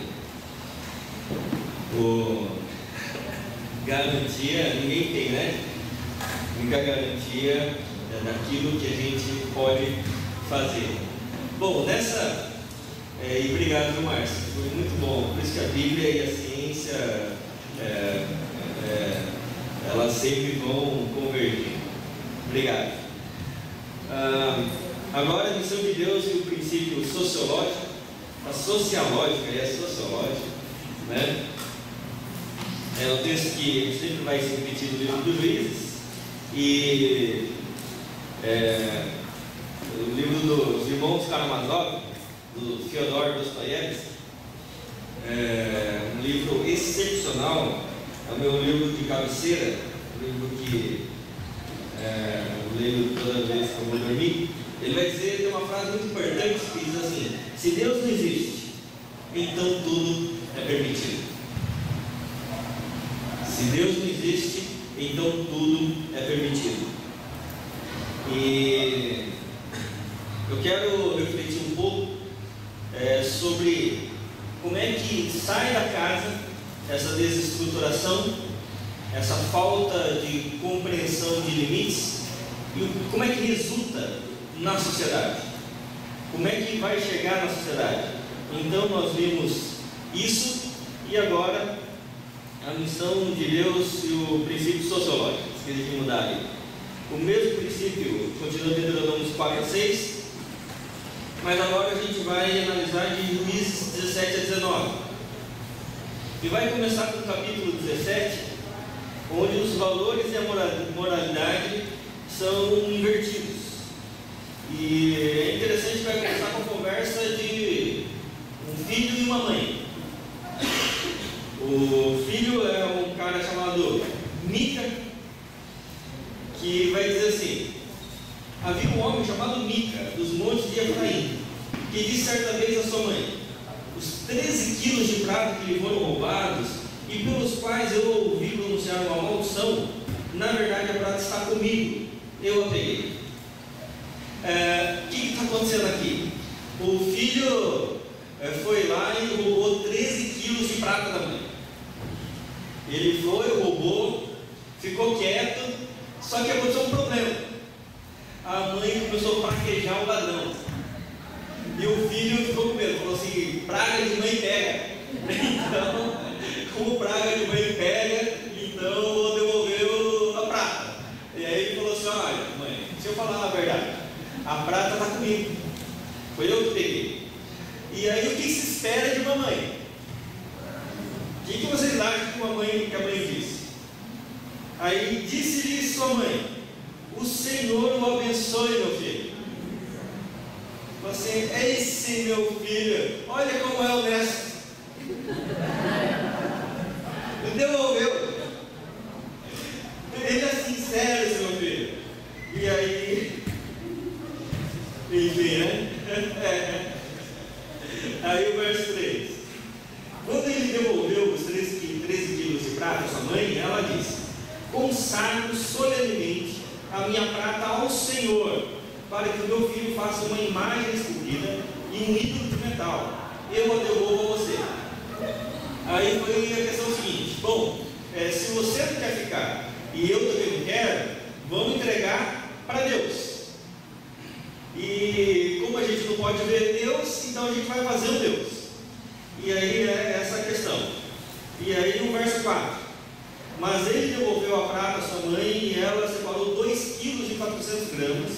garantia ninguém tem, né? A única garantia é daquilo que a gente pode fazer. Bom, e obrigado, Márcio, foi muito bom. Por isso que a Bíblia e a ciência elas sempre vão convergir. Obrigado. Agora, a missão de Deus e o princípio sociológico, a sociológica e a sociológica, né? É um texto que sempre vai se repetir no livro dos Juízes, e o livro dos Irmãos Karamazov, do Fyodor Dostoiévski, um livro excepcional, é o meu livro de cabeceira, livro que eu leio toda vez que eu vou dormir. Ele vai dizer, tem uma frase muito importante que diz assim: se Deus não existe, então tudo é permitido. Se Deus não existe, então tudo é permitido. E eu quero refletir um pouco sobre como é que sai da casa essa desestruturação, essa falta de compreensão de limites, e como é que resulta na sociedade, como é que vai chegar na sociedade. Então nós vimos isso, e agora a missão de Deus e o princípio sociológico. Esqueci de mudar ali. O mesmo princípio continua em Deuteronômio 4 a 6, mas agora a gente vai analisar de Juízes 17 a 19. E vai começar com o capítulo 17, onde os valores e a moralidade são invertidos. E é interessante que vai começar com a conversa de um filho e uma mãe. O filho é um cara chamado Mica, que vai dizer assim: havia um homem chamado Mica, dos montes de Efraim, que disse certa vez à sua mãe: os 13 quilos de prata que lhe foram roubados e pelos quais eu ouvi pronunciar uma maldição, na verdade a prata está comigo, eu a peguei. O que está acontecendo aqui? O filho foi lá e roubou 13 quilos de prata da mãe. Ele foi, roubou, ficou quieto, só que aconteceu um problema. A mãe começou a praquejar o ladrão. E o filho ficou com medo, falou assim: praga de mãe pega. Então, como praga de mãe pega, então eu vou devolver a prata. E aí ele falou assim: olha, mãe, deixa eu falar a verdade, a prata está comigo, foi eu que peguei. E aí o que se espera de uma mãe? O que vocês acham que a mãe disse? Aí disse-lhe sua mãe: o Senhor o abençoe, meu filho. Você, esse meu filho, olha como é honesto. Me devolveu. Ele é sincero, esse meu filho. E aí, enfim, né? Aí o verso 3: quando ele devolveu os 13 quilos de prata à sua mãe, ela disse: consagro solenemente a minha prata ao Senhor, para que o meu filho faça uma imagem esculpida e um ídolo de metal. Eu a devolvo a você. Aí foi a questão seguinte: bom, se você não quer ficar e eu também não quero, vamos entregar para Deus. E como a gente não pode ver Deus, então a gente vai fazer um Deus. E aí é essa a questão. E aí no verso 4: mas ele devolveu a prata à sua mãe, e ela separou 2 quilos de 400 gramas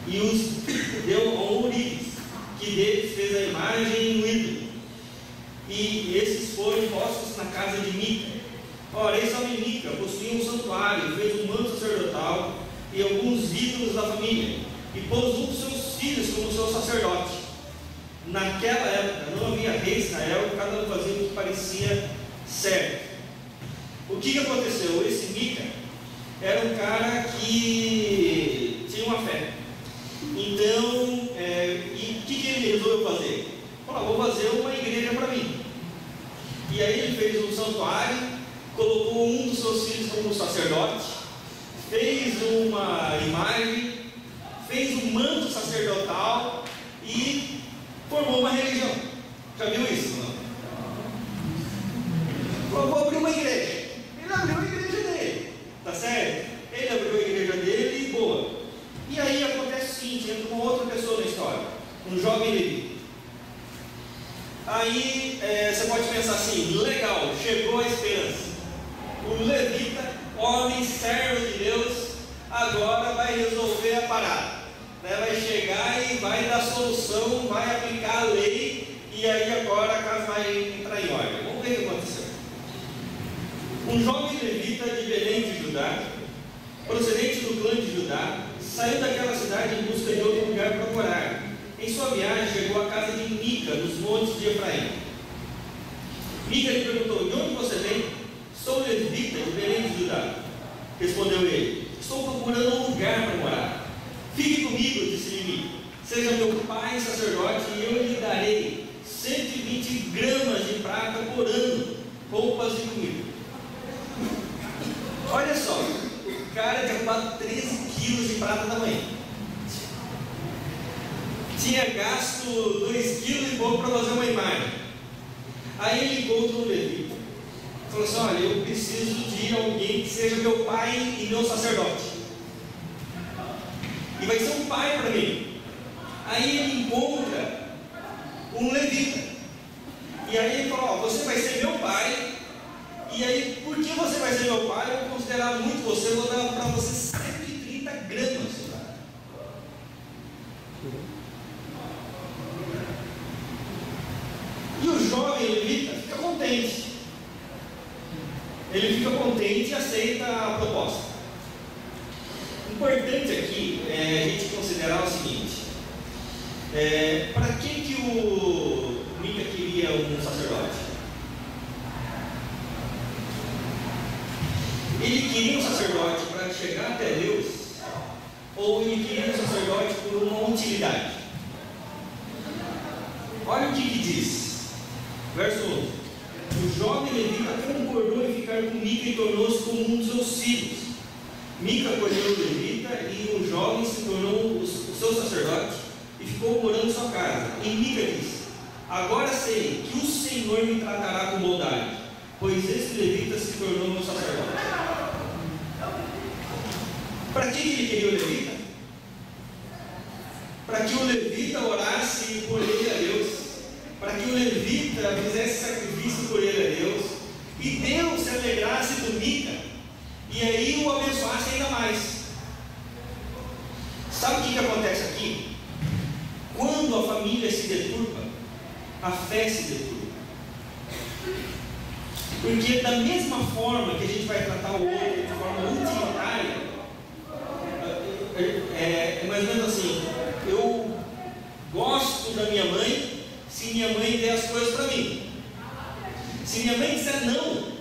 e os deu a um urique, que deles fez a imagem e o ídolo. E esses foram postos na casa de Mica. Ora, esse homem Mica possuía um santuário, fez um manto sacerdotal e alguns ídolos da família, e pôs um dos seus filhos como seu sacerdote. Naquela época não havia rei em Israel, cada um fazia o que parecia certo. O que aconteceu? Esse Mica era um cara que tinha uma fé. Então, e o que ele resolveu fazer? Falou: vou fazer uma igreja para mim. E aí ele fez um santuário, colocou um dos seus filhos como sacerdote, fez uma imagem, fez um manto sacerdotal e formou uma religião. Já viu isso? Não? Falou: vou abrir uma igreja. Ele abriu a igreja dele, tá certo? Ele abriu a igreja dele e boa. E aí acontece o seguinte: entra uma outra pessoa na história, um jovem levita. Aí você pode pensar assim: legal, chegou a esperança. O levita, homem, servo de Deus, agora vai resolver a parada, né? Vai chegar e vai dar solução, vai aplicar a lei, e aí agora a casa vai entrar em ordem. Vamos ver o que aconteceu. Um jovem levita de Belém de Judá, procedente do clã de Judá, saiu daquela cidade em busca de outro lugar para morar. Em sua viagem chegou à casa de Mica, nos montes de Efraim. Mica lhe perguntou: de onde você vem? Sou levita de Belém de Judá. Respondeu ele: estou procurando um lugar para morar. Fique comigo, disse ele. Seja meu pai sacerdote e eu lhe darei 120 gramas de prata por ano, roupas e comida. Olha só, o cara tinha roubado 13 quilos de prata da mãe. Tinha gasto 2 quilos e pouco para fazer uma imagem. Aí ele encontra um levita. Falou assim: olha, eu preciso de alguém que seja meu pai e meu sacerdote. E vai ser um pai para mim. Aí ele encontra um levita. E aí ele fala: ó, você vai ser meu pai. E aí, por que você vai ser meu pai? Eu vou considerar muito você, eu vou dar para você 130 gramas. E o jovem levita fica contente. Ele fica contente e aceita a proposta. Importante aqui é a gente considerar o seguinte: para que o Mica queria um sacerdote? Ele queria um sacerdote para chegar até Deus, ou ele queria um sacerdote por uma utilidade? Olha o que diz, verso 11: o jovem levita concordou em ficar com Mica e tornou-se como um dos seus filhos. Mica acolheu o levita e o jovem se tornou o seu sacerdote e ficou morando em sua casa. E Mica disse: agora sei que o Senhor me tratará com bondade, pois esse levita se tornou meu sacerdote. Para que ele queria o levita? Para que o levita orasse por ele a Deus, para que o levita fizesse sacrifício por ele a Deus, e Deus se alegrasse do Mica, e aí o abençoasse ainda mais. Sabe o que acontece aqui? Quando a família se deturpa, a fé se deturpa. Porque da mesma forma que a gente vai tratar o outro de forma utilitária, é mais ou menos assim: eu gosto da minha mãe se minha mãe der as coisas para mim. Se minha mãe disser não,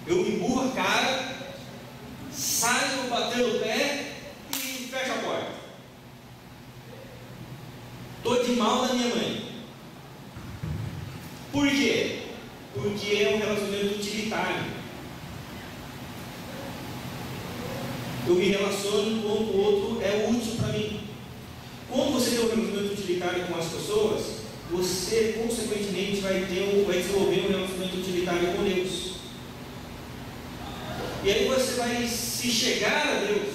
eu emburro a cara, saio batendo o pé e fecho a porta. Estou de mal da minha mãe. Por quê? Porque é um relacionamento utilitário. Eu me relaciono com o outro, é útil para mim. Quando você tem um relacionamento utilitário com as pessoas, você consequentemente vai desenvolver um relacionamento utilitário com Deus. E aí você vai se chegar a Deus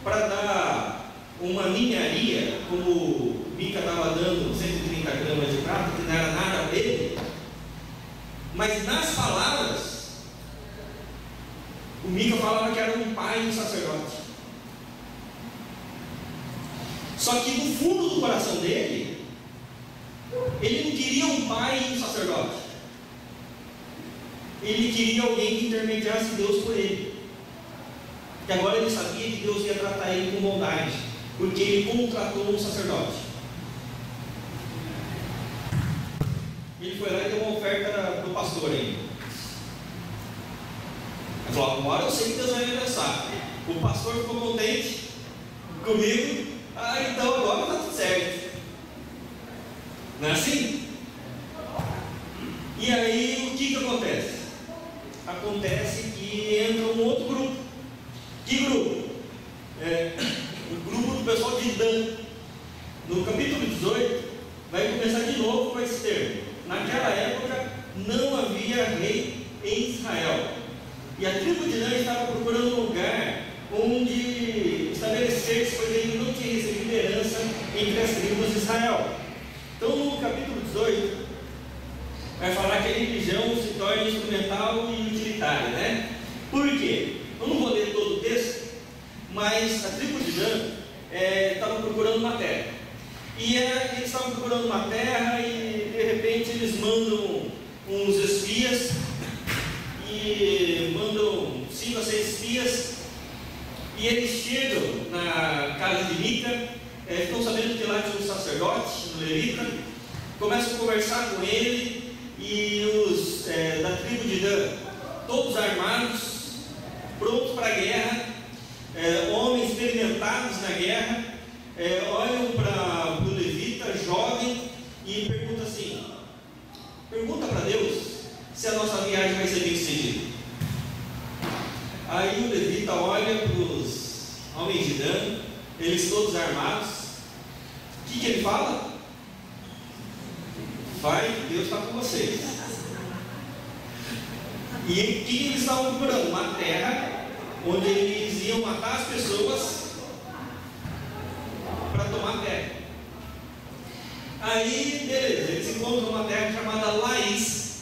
para dar uma ninharia, como Mica estava dando 130 gramas de prata, que não era nada para ele, mas nas palavras, o Mica falava que era um pai e um sacerdote. Só que no fundo do coração dele, ele não queria um pai e um sacerdote. Ele queria alguém que intermediasse Deus por ele. E agora ele sabia que Deus ia tratar ele com bondade, porque ele contratou um sacerdote. Ele foi lá e deu uma oferta para o pastor ainda. Ele falou: agora eu sei que Deus vai me abençoar. O pastor ficou contente comigo. Então agora está tudo certo. Não é assim? E aí o que acontece? Acontece que entra um outro grupo. Que grupo? O grupo do pessoal de Dan. No capítulo 18 vai começar de novo com esse termo. Naquela época não havia rei em Israel, e a tribo de Dan estava procurando um lugar onde estabelecer-se, pois ele não tinha recebido herança entre as tribos de Israel. Então no capítulo 18 vai falar que a religião se torna instrumental e utilitária, né? Por quê? Eu não vou ler todo o texto, mas a tribo de Dan estava procurando uma terra. E eles estavam procurando uma terra e de repente eles mandam uns espias, e mandam 5 a 6 espias, e eles chegam na casa de Mica, ficam sabendo que lá tinha um sacerdote, um levita, começam a conversar com ele, e os da tribo de Dan todos armados, prontos para a guerra, homens experimentados na guerra, olham para o levita, jovem, e perguntam assim: pergunta para Deus se a nossa viagem vai ser bem sucedida. Aí o levita olha para os homens de Dan, eles todos armados. O que ele fala? Vai, Deus está com vocês. E o que eles estavam procurando? Uma terra onde eles iam matar as pessoas para tomar terra. Aí, beleza, eles encontram uma terra chamada Laís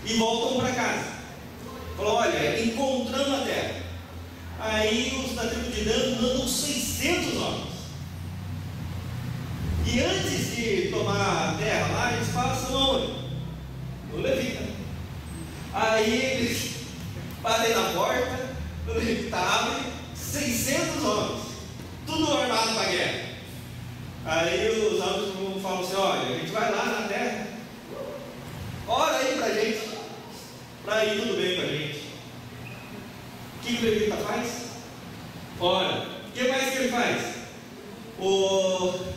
e voltam para casa. Falou: olha, encontramos a terra. Aí os da tribo de Dan mandam 600 homens. E antes de tomar a terra lá, eles passam aonde? No levita. Aí eles batem na porta, o levita abre, 600 homens, tudo armado para a guerra. Aí os homens falam assim: olha, a gente vai lá na terra, ora aí para a gente, para ir tudo bem para a gente. O que o levita faz? Ora. O que mais que ele faz? O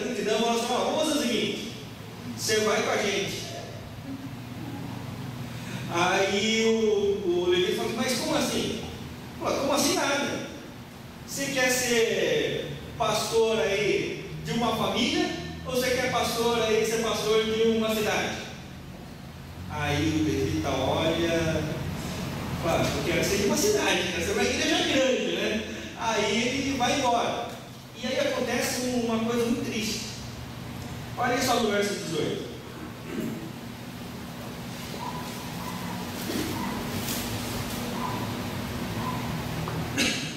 multidão fala assim: ó, vamos fazer o seguinte, você vai com a gente. Aí o levita fala: mas como assim? Fala: como assim nada? Você quer ser pastor aí de uma família, ou você quer pastor aí, ser pastor de uma cidade? Aí o levita olha, fala: eu quero ser de uma cidade, quero ser uma igreja grande, né? Aí ele vai embora. E aí acontece uma coisa muito triste. Olha só no verso 18.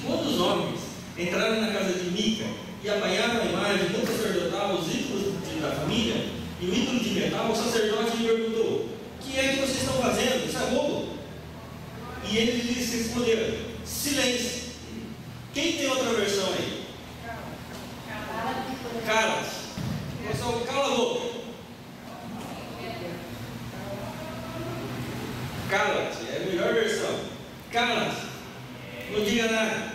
Quando os homens entraram na casa de Mica e apanharam a imagem do sacerdotal, os ídolos da família e o ídolo de metal, o sacerdote lhe perguntou: o que é que vocês estão fazendo? Isso é roubo? E eles lhes responderam: silêncio. Quem tem outra versão aí? Cala-te. Pessoal, cala a boca. Cala-te, é a melhor versão. Cala-te. Não diga nada.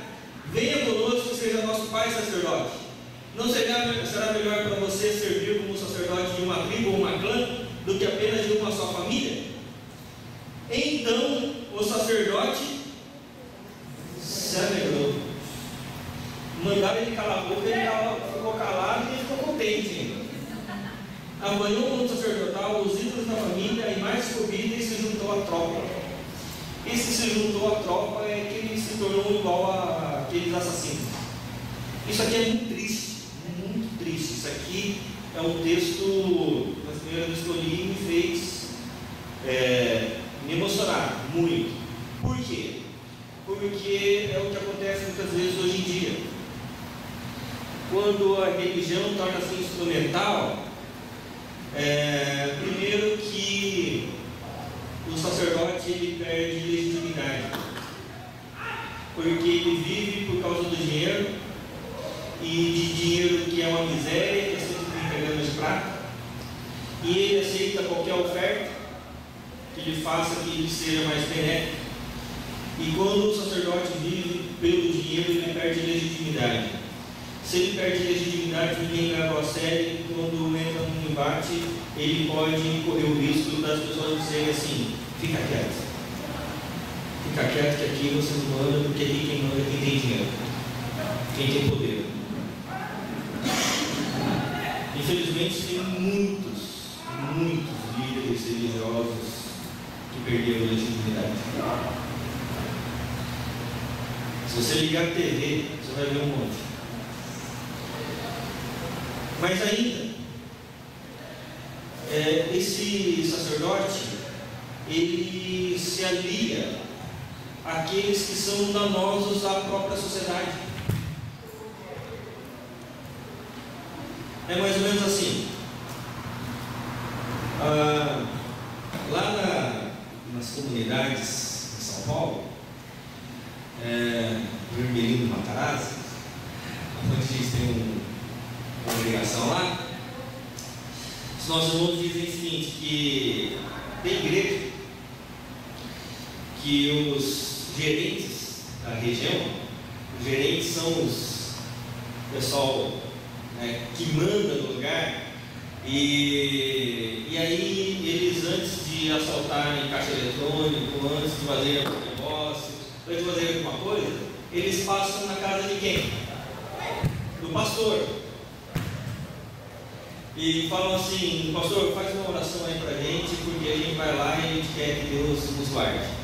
Venha conosco, seja nosso pai sacerdote. Não será melhor para você servir como sacerdote de uma tribo ou uma clã do que apenas de uma só família? Então o sacerdote se alegrou. Mandaram ele calar a boca, ele ficou calado e ele ficou contente. Apanhou o mundo sacerdotal, os ídolos da família, e mais comida, e se juntou à tropa. Esse se juntou à tropa é que ele se tornou igual àqueles assassinos. Isso aqui é muito triste, muito triste. Isso aqui é um texto que a primeira vez que eu li me fez me emocionar muito. Por quê? Porque é o que acontece muitas vezes hoje em dia. Quando a religião torna-se instrumental, primeiro que o sacerdote ele perde legitimidade, porque ele vive por causa do dinheiro, e de dinheiro que é uma miséria, que é 130 gramas de prata, e ele aceita qualquer oferta que lhe faça que ele seja mais benéfico. E quando o sacerdote vive pelo dinheiro, ele perde legitimidade. Se ele perde legitimidade, ninguém leva a sério. Quando entra num embate, ele pode correr o risco das pessoas dizerem assim: fica quieto, que aqui você não manda, porque aqui quem manda é quem tem dinheiro, quem tem poder. Infelizmente tem muitos líderes religiosos que perderam legitimidade. Se você ligar a TV, você vai ver um monte. Mas ainda, esse sacerdote, ele se alia àqueles que são danosos à própria sociedade. É mais ou menos assim. Lá nas comunidades de São Paulo, Vermelhinho do Matarazzo, onde a gente tem uma congregação lá, os nossos irmãos dizem o seguinte: que tem igreja que os gerentes da região, os gerentes são os pessoal, né, que manda no lugar, e aí eles, antes de assaltarem caixa eletrônico, antes de fazerem algum negócio, antes de fazerem alguma coisa, eles passam na casa de quem? Do pastor. E falam assim: pastor, faz uma oração aí pra gente, porque a gente vai lá e a gente quer que Deus nos guarde.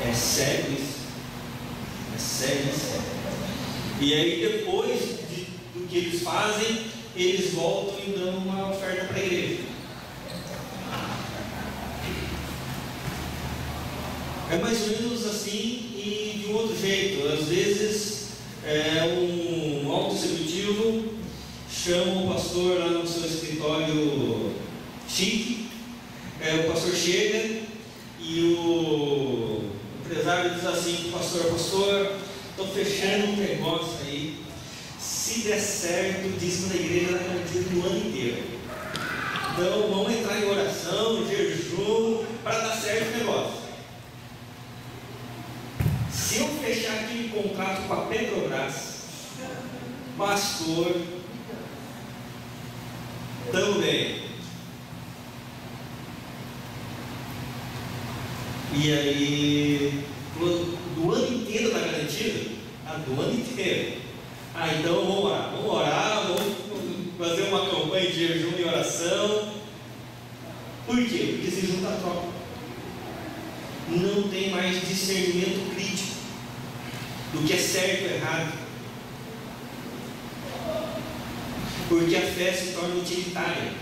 É sério isso? É sério isso? E aí, depois do que eles fazem, eles voltam e dão uma oferta para a igreja. É mais ou menos assim e de um outro jeito. Às vezes, um alto executivo chama o pastor lá no seu escritório chique, o pastor chega e o empresário diz assim: pastor, estou fechando um negócio aí, se der certo, dízimo da igreja vai garantido no ano inteiro, então vamos entrar em oração, jejum, para dar certo o negócio. Se eu fechar aquele contrato com a Petrobras, pastor, também. E aí, do ano inteiro está garantido? Do ano inteiro. Então vamos orar, vamos fazer uma campanha de jejum e oração. Por quê? Porque se junta a troca. Não tem mais discernimento crítico do que é certo ou errado, porque a fé se torna utilitária,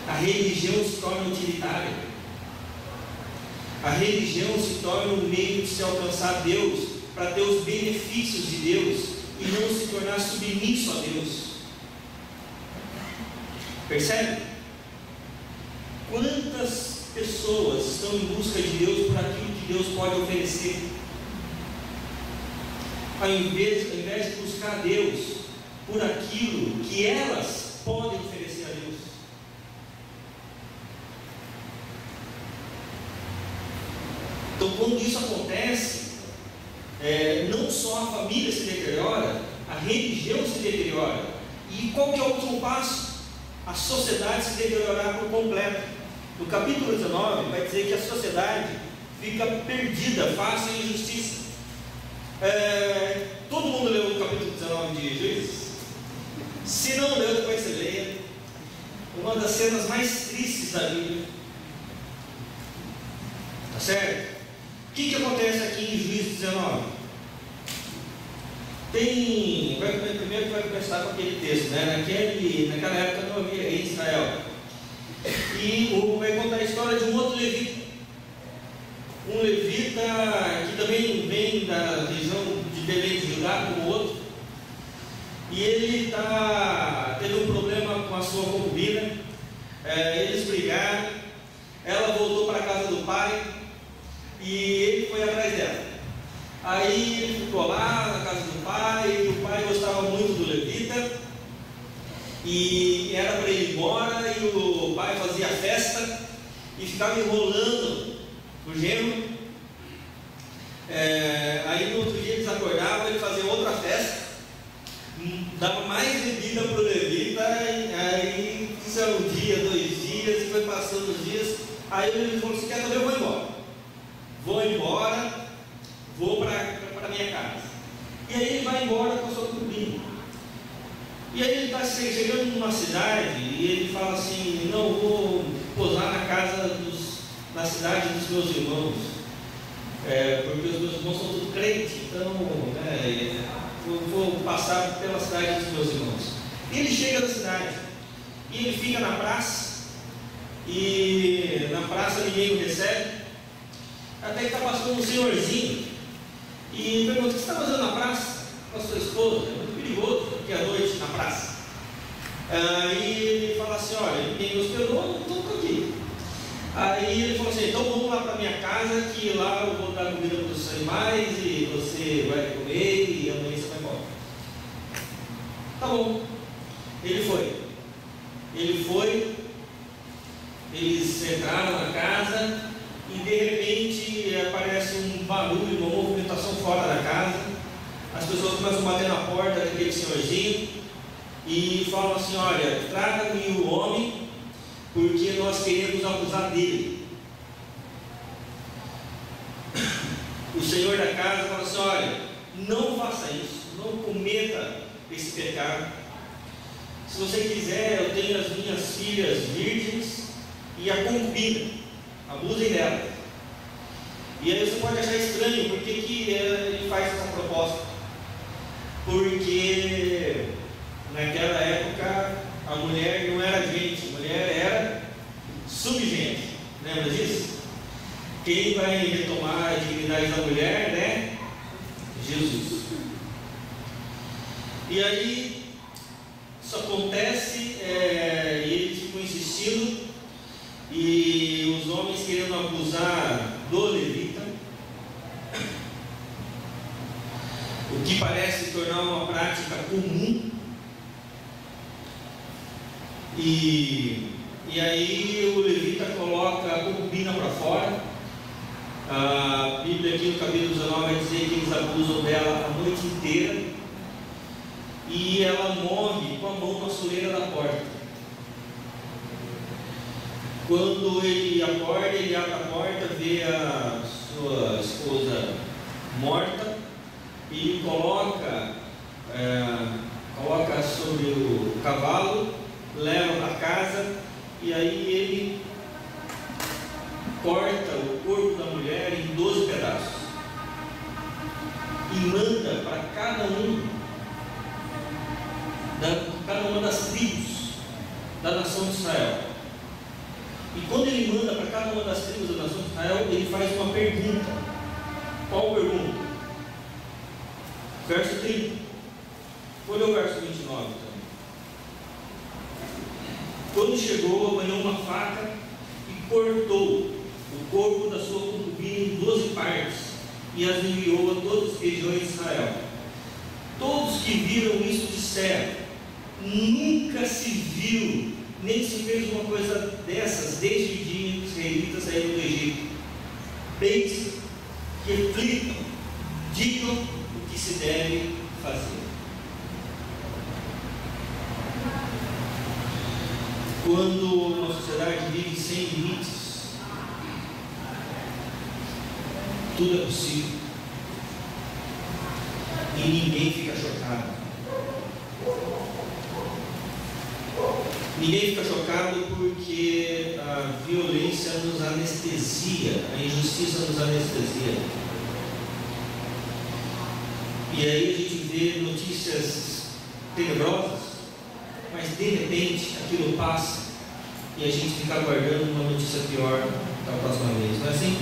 a religião se torna utilitária, a religião se torna um meio de se alcançar Deus, para ter os benefícios de Deus e não se tornar submisso a Deus. Percebe? Quantas pessoas estão em busca de Deus por aquilo que Deus pode oferecer, ao invés de buscar Deus por aquilo que elas podem oferecer a Deus? Então, quando isso acontece, não só a família se deteriora, a religião se deteriora. E qual que é o último passo? A sociedade se deteriorar por completo. No capítulo 19 vai dizer que a sociedade fica perdida, face à injustiça. Todo mundo leu o capítulo 19 de Juízes? Se não leu, depois você leia. Uma das cenas mais tristes da Bíblia. Tá certo? O que acontece aqui em Juízes 19? Primeiro vai começar com aquele texto, né? Naquela época não havia rei em Israel. E vai contar a história de um outro levita. Um levita que também vem da região de Belém de Judá, como o outro. E ele teve um problema com a sua concubina. Eles brigaram. Ela voltou para a casa do pai e ele foi atrás dela. Aí ele ficou lá na casa do pai, e o pai gostava muito do levita, e era para ele ir embora, e o pai fazia festa, e ficava enrolando o genro. Aí no outro dia eles acordavam, ele fazia outra festa, dava mais bebida para o levita, aí isso era um dia, 2 dias, e foi passando os dias. Aí ele falou assim: quer saber, eu vou embora, vou para minha casa. E aí ele vai embora com a sua concubina. E aí ele está chegando numa cidade e ele fala assim: não, vou posar na cidade dos meus irmãos, porque os meus irmãos são todos crentes, então vou passar pela cidade dos meus irmãos. E ele chega na cidade e ele fica na praça, e na praça ninguém o recebe, até que está passando um senhorzinho e pergunta: o que você está fazendo na praça com a sua esposa? É muito perigoso aqui à noite na praça. Aí ele fala assim: olha, ninguém me hospedou, não estou aqui. Aí ele falou assim: então vamos lá para minha casa, que lá eu vou dar comida para os animais e você vai comer e amanhã você vai embora. Tá bom. Ele foi Eles entraram na casa e de repente aparece um barulho, uma movimentação fora da casa. As pessoas começam a bater na porta daquele senhorzinho e falam assim: olha, traga-me o homem, porque nós queremos abusar dele. O senhor da casa fala assim: olha, não faça isso, não cometa esse pecado. Se você quiser, eu tenho as minhas filhas virgens e a concubina, abusem dela. E aí você pode achar estranho, por que ele faz essa proposta? Porque naquela época a mulher não era gente, a mulher era subgente. Lembra disso? Quem vai retomar a dignidade da mulher, né? Jesus. E aí isso acontece, e eles ficam insistindo, e os homens querendo abusar do levita, o que parece tornar uma prática comum. E aí o levita coloca a concubina para fora. A Bíblia aqui no capítulo 19 vai dizer que eles abusam dela a noite inteira, e ela morre com a mão na soleira da porta. Quando ele acorda, ele abre a porta, vê a sua esposa morta e coloca sobre o cavalo, leva para casa, e aí ele corta o corpo da mulher em 12 pedaços e manda para cada uma das tribos da nação de Israel. E quando ele manda para cada uma das tribos da nação de Israel, ele faz uma pergunta. Qual pergunta? Verso 30. Olha o verso 29 também. Quando chegou, apanhou uma faca e cortou o corpo da sua concubina em 12 partes e as enviou a todas as regiões de Israel. Todos que viram isso disseram: nunca se viu, nem se fez uma coisa dessas desde o dia em que os israelitas saíram do Egito. Pensem, reflitam, digam o que se deve fazer. Quando uma sociedade vive sem limites, tudo é possível e ninguém fica chocado. Ninguém fica chocado porque a violência nos anestesia, a injustiça nos anestesia. E aí a gente vê notícias tenebrosas, mas de repente aquilo passa e a gente fica aguardando uma notícia pior da próxima vez, não é assim?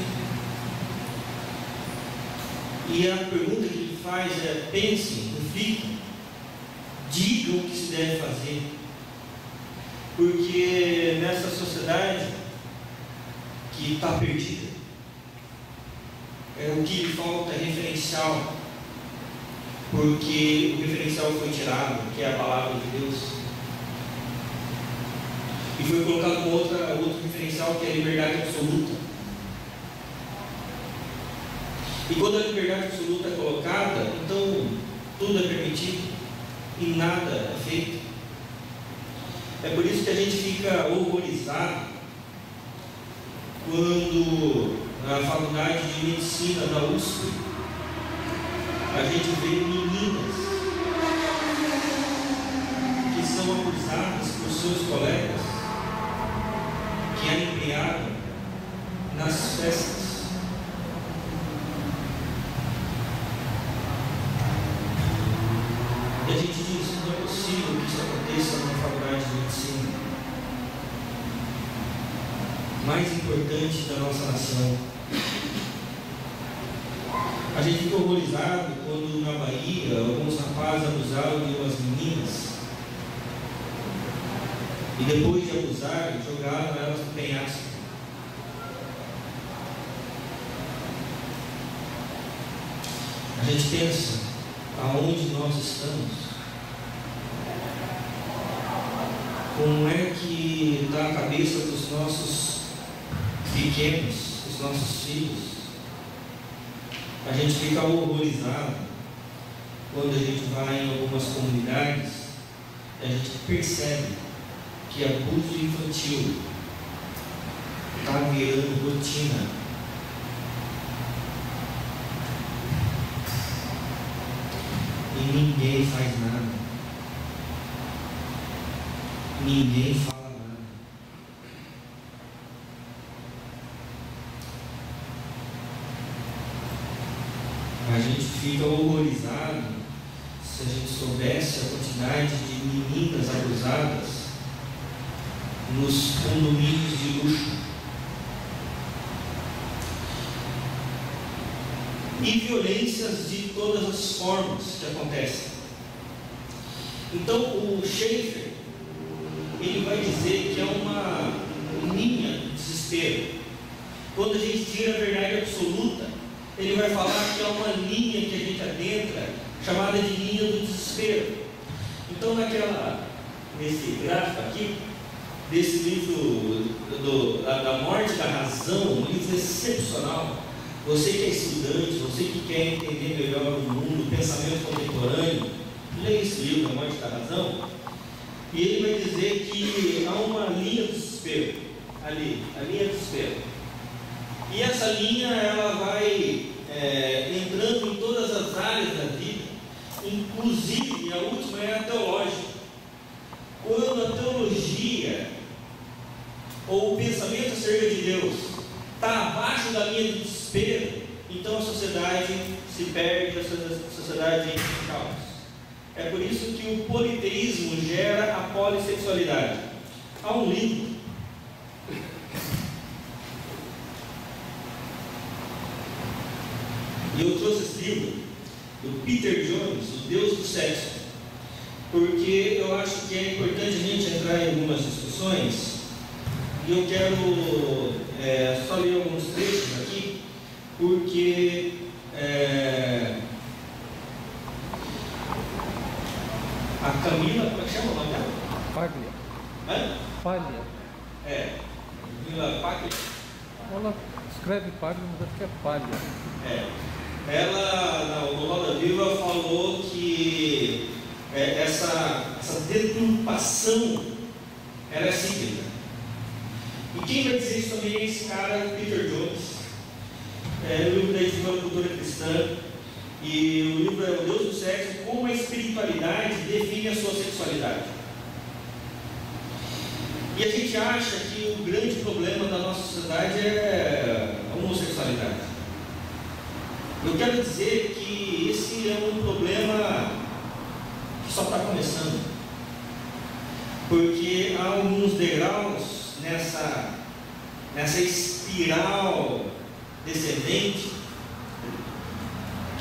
E a pergunta que ele faz é: pensem, reflitam, digam o que se deve fazer. Porque nessa sociedade que está perdida, o que lhe falta é referencial, porque o referencial foi tirado, que é a palavra de Deus, e foi colocado outro referencial, que é a liberdade absoluta. E quando a liberdade absoluta é colocada, então tudo é permitido e nada é feito. É por isso que a gente fica horrorizado quando na faculdade de medicina da USP a gente vê meninas que são acusadas por seus colegas que a empregaram nas festas. E a gente diz: não é possível que isso aconteça numa faculdade de medicina mais importante da nossa nação. A gente fica horrorizado quando na Bahia alguns rapazes abusaram de umas meninas e depois de abusar jogaram elas no penhasco. A gente pensa: aonde nós estamos? Como é que está a cabeça dos nossos pequenos, os nossos filhos, a gente fica horrorizado quando a gente vai em algumas comunidades, a gente percebe que abuso infantil está virando rotina. E ninguém faz nada. Ninguém fala nada. A gente fica horrorizado se a gente soubesse a quantidade de meninas abusadas nos condomínios de luxo. E violências de todas as formas que acontecem. Então o Schaeffer, ele vai dizer que é uma linha de desespero. Quando a gente tira a verdade absoluta, ele vai falar que é uma linha que a gente adentra, chamada de linha do desespero. Então nesse gráfico aqui, desse livro da morte da razão, um livro excepcional. Você que é estudante, você que quer entender melhor o mundo, o pensamento contemporâneo, leia esse livro, A Morte da Razão, e ele vai dizer que há uma linha do desespero, ali, a linha do desespero. E essa linha, ela vai entrando em todas as áreas da vida, inclusive, a última é a teológica. Quando a teologia, ou o pensamento acerca de Deus, está abaixo da linha do desespero, então a sociedade se perde, a sociedade entra em caos. É por isso que o politeísmo gera a polissexualidade. Há um livro e eu trouxe esse livro do Peter Jones, O Deus do Sexo, porque eu acho que é importante a gente entrar em algumas discussões. E eu quero só ler alguns trechos aqui, porque a Camila, como é que chama o nome dela? Paglia. Hã? Paglia. Camila Paglia. Ela escreve Paglia, mas acho que é Palha. Ela, no Roda Viva, falou que essa deturpação era cíclica. E quem vai dizer isso também é esse cara, Peter Jones. O livro da Editora Cultura Cristã. E o livro é O Deus do Sexo, como a espiritualidade define a sua sexualidade. E a gente acha que o grande problema da nossa sociedade é a homossexualidade. Eu quero dizer que esse é um problema que só está começando. Porque há alguns degraus nessa espiral descendente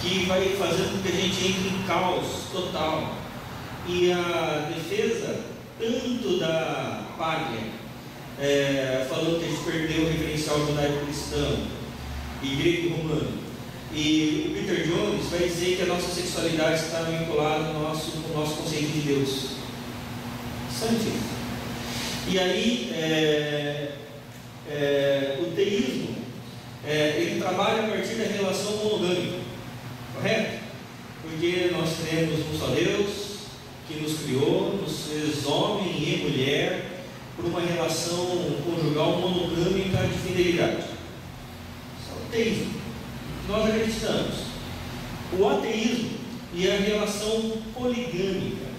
que vai fazendo com que a gente entre em caos total. E a defesa, tanto da Paglia, falando que a gente perdeu o referencial judaico-cristão e grego-romano, e o Peter Jones vai dizer que a nossa sexualidade está vinculada ao nosso conceito de Deus. Santíssimo. E aí, o teísmo, ele trabalha a partir da relação monogâmica, correto? Porque nós cremos um só Deus, que nos criou, nos fez homem e mulher, por uma relação conjugal monogâmica de fidelidade. Isso é o teísmo. Nós acreditamos. O ateísmo e a relação poligâmica.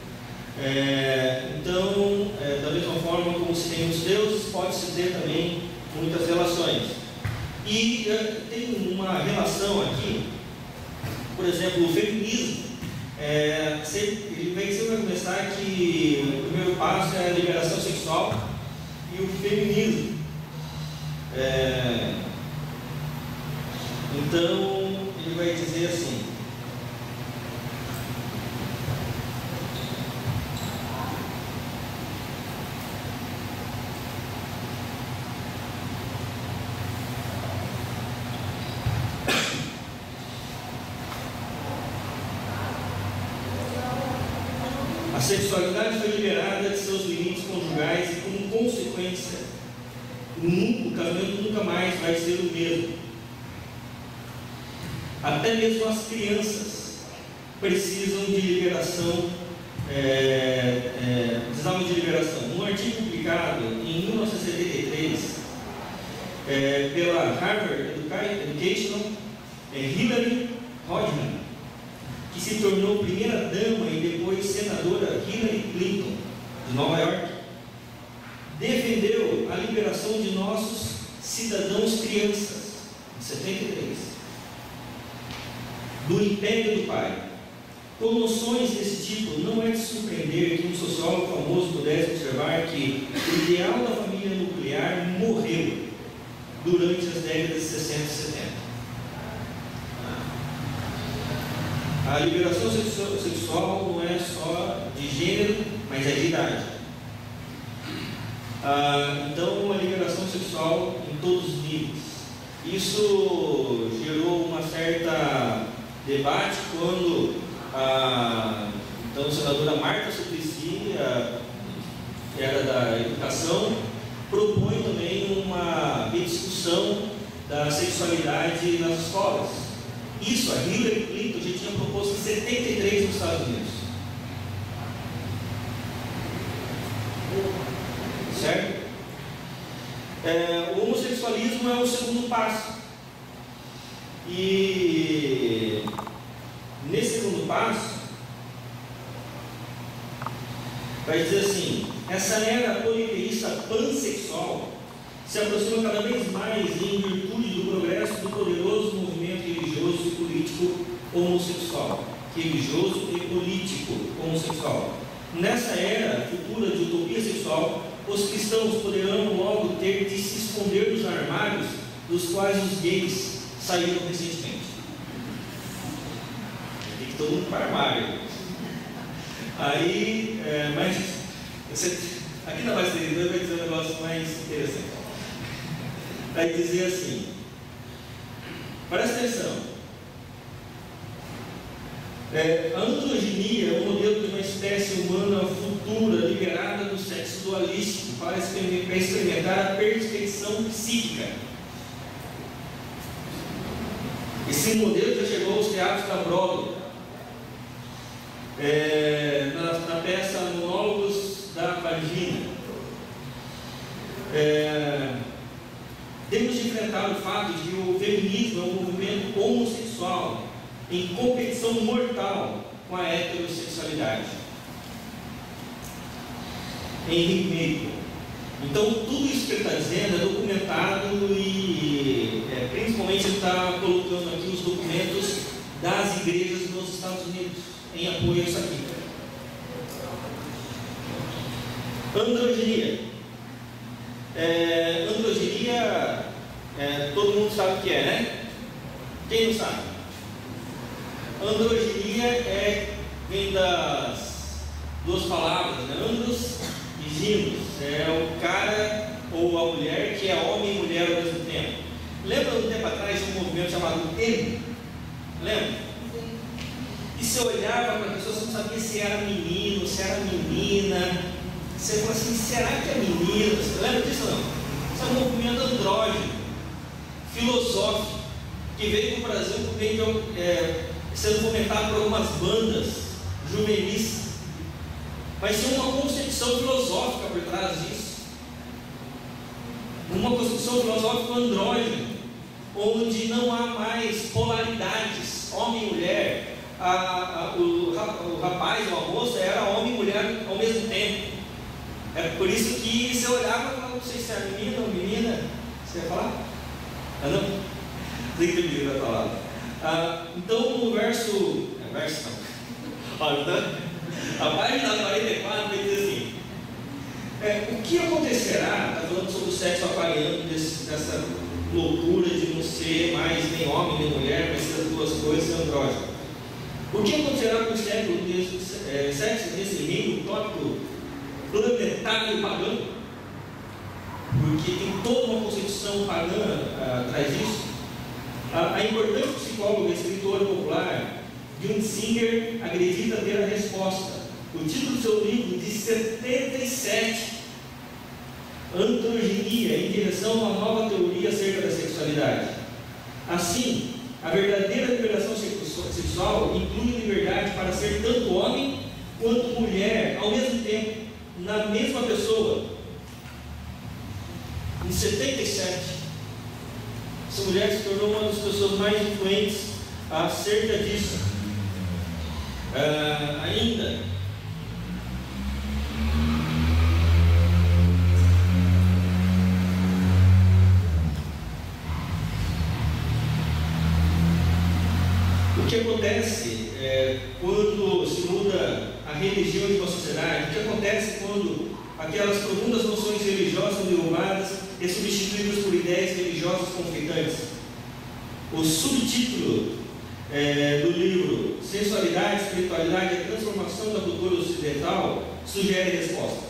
Então, da mesma forma como se tem os deuses, pode-se ter também muitas relações. E tem uma relação aqui, por exemplo, o feminismo. Ele vai começar que o primeiro passo é a liberação sexual e o feminismo. Então, ele vai dizer assim: a sexualidade foi liberada de seus limites conjugais e, como consequência, O casamento nunca mais vai ser o mesmo. Até mesmo as crianças precisam de liberação, precisavam de liberação. Um artigo publicado em 1973 pela Harvard Educational, Hillary Rodham, que se tornou primeira dama e depois senadora Hillary Clinton, de Nova York, defendeu a liberação de nossos cidadãos crianças, em 73, do império do pai. Com noções desse tipo, não é de surpreender que um sociólogo famoso pudesse observar que o ideal da família nuclear morreu durante as décadas de 60 e 70. A liberação sexual não é só de gênero, mas é de idade. Então, uma liberação sexual em todos os níveis. Isso gerou uma certa debate quando então a senadora Marta Suplicy, que era da educação, propõe também uma discussão da sexualidade nas escolas. Isso a Hillary Clinton já tinha proposto em 73 nos Estados Unidos. Certo? O homossexualismo é o segundo passo. E nesse segundo passo, vai dizer assim: essa era politeísta pansexual se aproxima cada vez mais em virtude do progresso do poderoso movimento religioso e político homossexual. Religioso e político homossexual. Nessa era futura de utopia sexual, os cristãos poderão logo ter de se esconder dos armários dos quais os gays saíram recentemente. Tem que todo mundo para o armário. Aí, aqui na base dele vai dizer um negócio mais interessante. Vai dizer assim: presta atenção. A androginia é um modelo de uma espécie humana futura liberada do sexo dualístico para experimentar a perfeição psíquica. Esse modelo já chegou aos teatros da Broadway, na peça Monólogos da Vagina. Temos de enfrentar o fato de que o feminismo é um movimento homossexual em competição mortal com a heterossexualidade. Henrique Meiko. Então, tudo isso que ele está dizendo é documentado e principalmente ele está colocando aqui os documentos das igrejas nos Estados Unidos em apoio a isso aqui. Androginia. Androginia, todo mundo sabe o que é, né? Quem não sabe? Androginia vem das duas palavras, né? Andros e ginos. É o cara ou a mulher que é homem e mulher ao mesmo tempo. Lembra um tempo atrás de um movimento chamado emo? Lembra? E você olhava para a pessoa, você não sabia se era menino, se era menina. Você falou assim: será que é menino? Você lembra disso ou não? Isso é um movimento andrógeno, filosófico, que veio para o Brasil por meio sendo fomentado por algumas bandas juvenis. Mas tem uma concepção filosófica por trás disso. Uma concepção filosófica andrógena, onde não há mais polaridades, homem e mulher. O rapaz ou a moça era homem e mulher ao mesmo tempo. É por isso que você olhava e falava: não sei se é menina ou menina. Você ia falar? Não? Você entendeu a palavra. Então, no verso não. Olha, a página 44 vai dizer assim: o que acontecerá, está falando sobre o sexo aquariano, dessa loucura de não ser mais nem homem nem mulher, mas ser as duas coisas, andrógeno. O que acontecerá com o sexo desse reino utópico planetário pagão? Porque tem toda uma concepção pagã atrás disso. A importante psicóloga e escritora popular June Singer acredita ter a resposta. O título do seu livro, de 77, androgenia em direção a uma nova teoria acerca da sexualidade. Assim, a verdadeira liberação sexual inclui liberdade para ser tanto homem quanto mulher ao mesmo tempo, na mesma pessoa. Em 77, essa mulher se tornou uma das pessoas mais influentes acerca disso. Ainda, o que acontece quando se muda a religião de uma sociedade? O que acontece quando aquelas profundas noções religiosas são derrubadas e substituídas por ideias religiosas conflitantes? O subtítulo do livro Sensualidade, Espiritualidade e a Transformação da Cultura Ocidental sugere a resposta.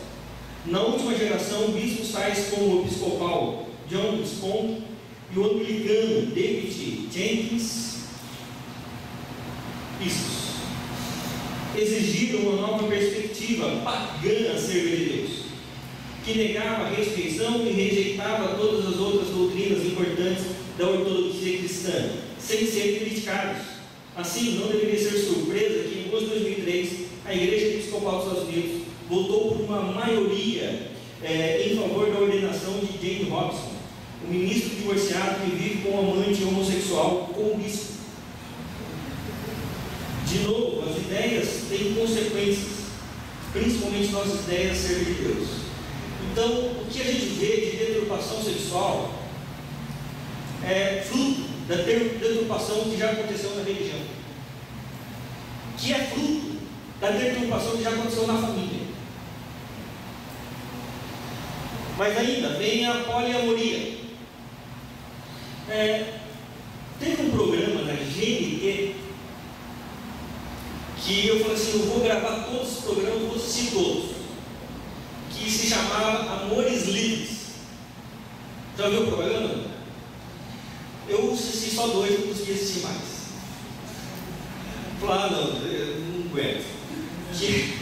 Na última geração, bispos tais como o episcopal John Spong e o anglicano David Jenkins exigiram uma nova perspectiva pagã acerca de Deus, que negava a ressurreição e rejeitava todas as outras doutrinas importantes da ortodoxia cristã, sem serem criticados. Assim, não deveria ser surpresa que em agosto de 2003 a Igreja Episcopal dos Estados Unidos votou por uma maioria em favor da ordenação de Jane Robson, um ministro divorciado que vive com um amante homossexual como bispo. De novo, as ideias têm consequências, principalmente nossas ideias acerca de Deus. Então, o que a gente vê de deturpação sexual é fruto da deturpação que já aconteceu na religião, que é fruto da deturpação que já aconteceu na família. Mas ainda vem a poliamoria. Teve um programa na GNT que eu falei assim, eu vou gravar todos os programas, vou assistir todos, que se chamava Amores Livres. Já viu o programa? Eu assisti só 2, não consegui assistir mais. Falei, não, eu não aguento. Que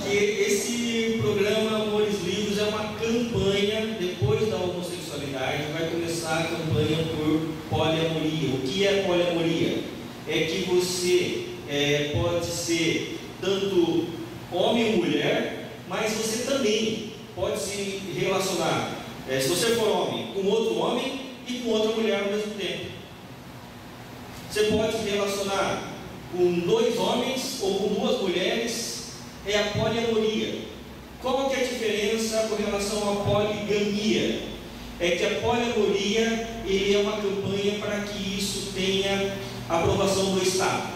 esse programa Amores Livres é uma campanha, depois da homossexualidade, vai começar a campanha por poliamoria. O que é poliamoria? É que você pode ser tanto homem ou mulher, mas você também pode se relacionar, se você for homem, com outro homem e com outra mulher ao mesmo tempo. Você pode se relacionar com 2 homens ou com 2 mulheres, é a poliamoria. Qual que é a diferença com relação à poligamia? É que a poliamoria é uma campanha para que isso tenha aprovação do Estado.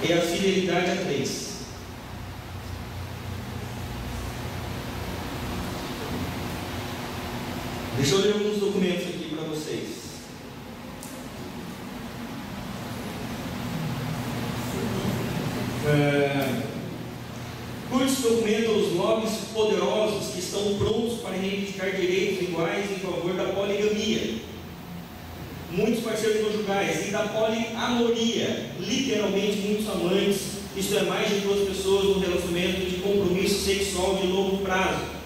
É a fidelidade a 3. Deixa eu ler alguns documentos aqui para vocês. Curtis documenta os lobbies poderosos que estão prontos para reivindicar direitos iguais em favor da poligamia, muitos parceiros conjugais, e da poliamoria, literalmente muitos amantes, isto é, mais de 2 pessoas no relacionamento de compromisso sexual de longo prazo.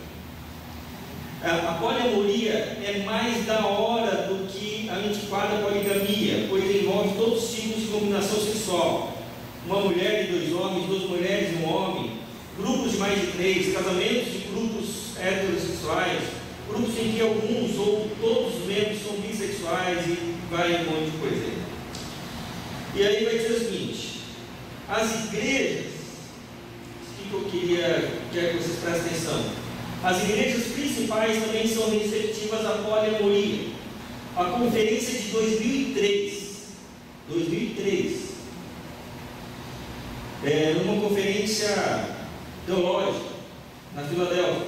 A poliamoria é mais da hora do que a antiquada poligamia, pois envolve todos os tipos de combinação sexual: uma mulher e 2 homens, 2 mulheres e 1 homem, grupos de mais de 3, casamentos de grupos heterossexuais, grupos em que alguns ou todos os membros são bissexuais, e vai um monte de coisa aí. E aí vai dizer o seguinte: as igrejas, o que eu quero que vocês prestem atenção, as igrejas principais também são receptivas à poliamoria. A conferência de 2003, numa conferência teológica na Filadélfia,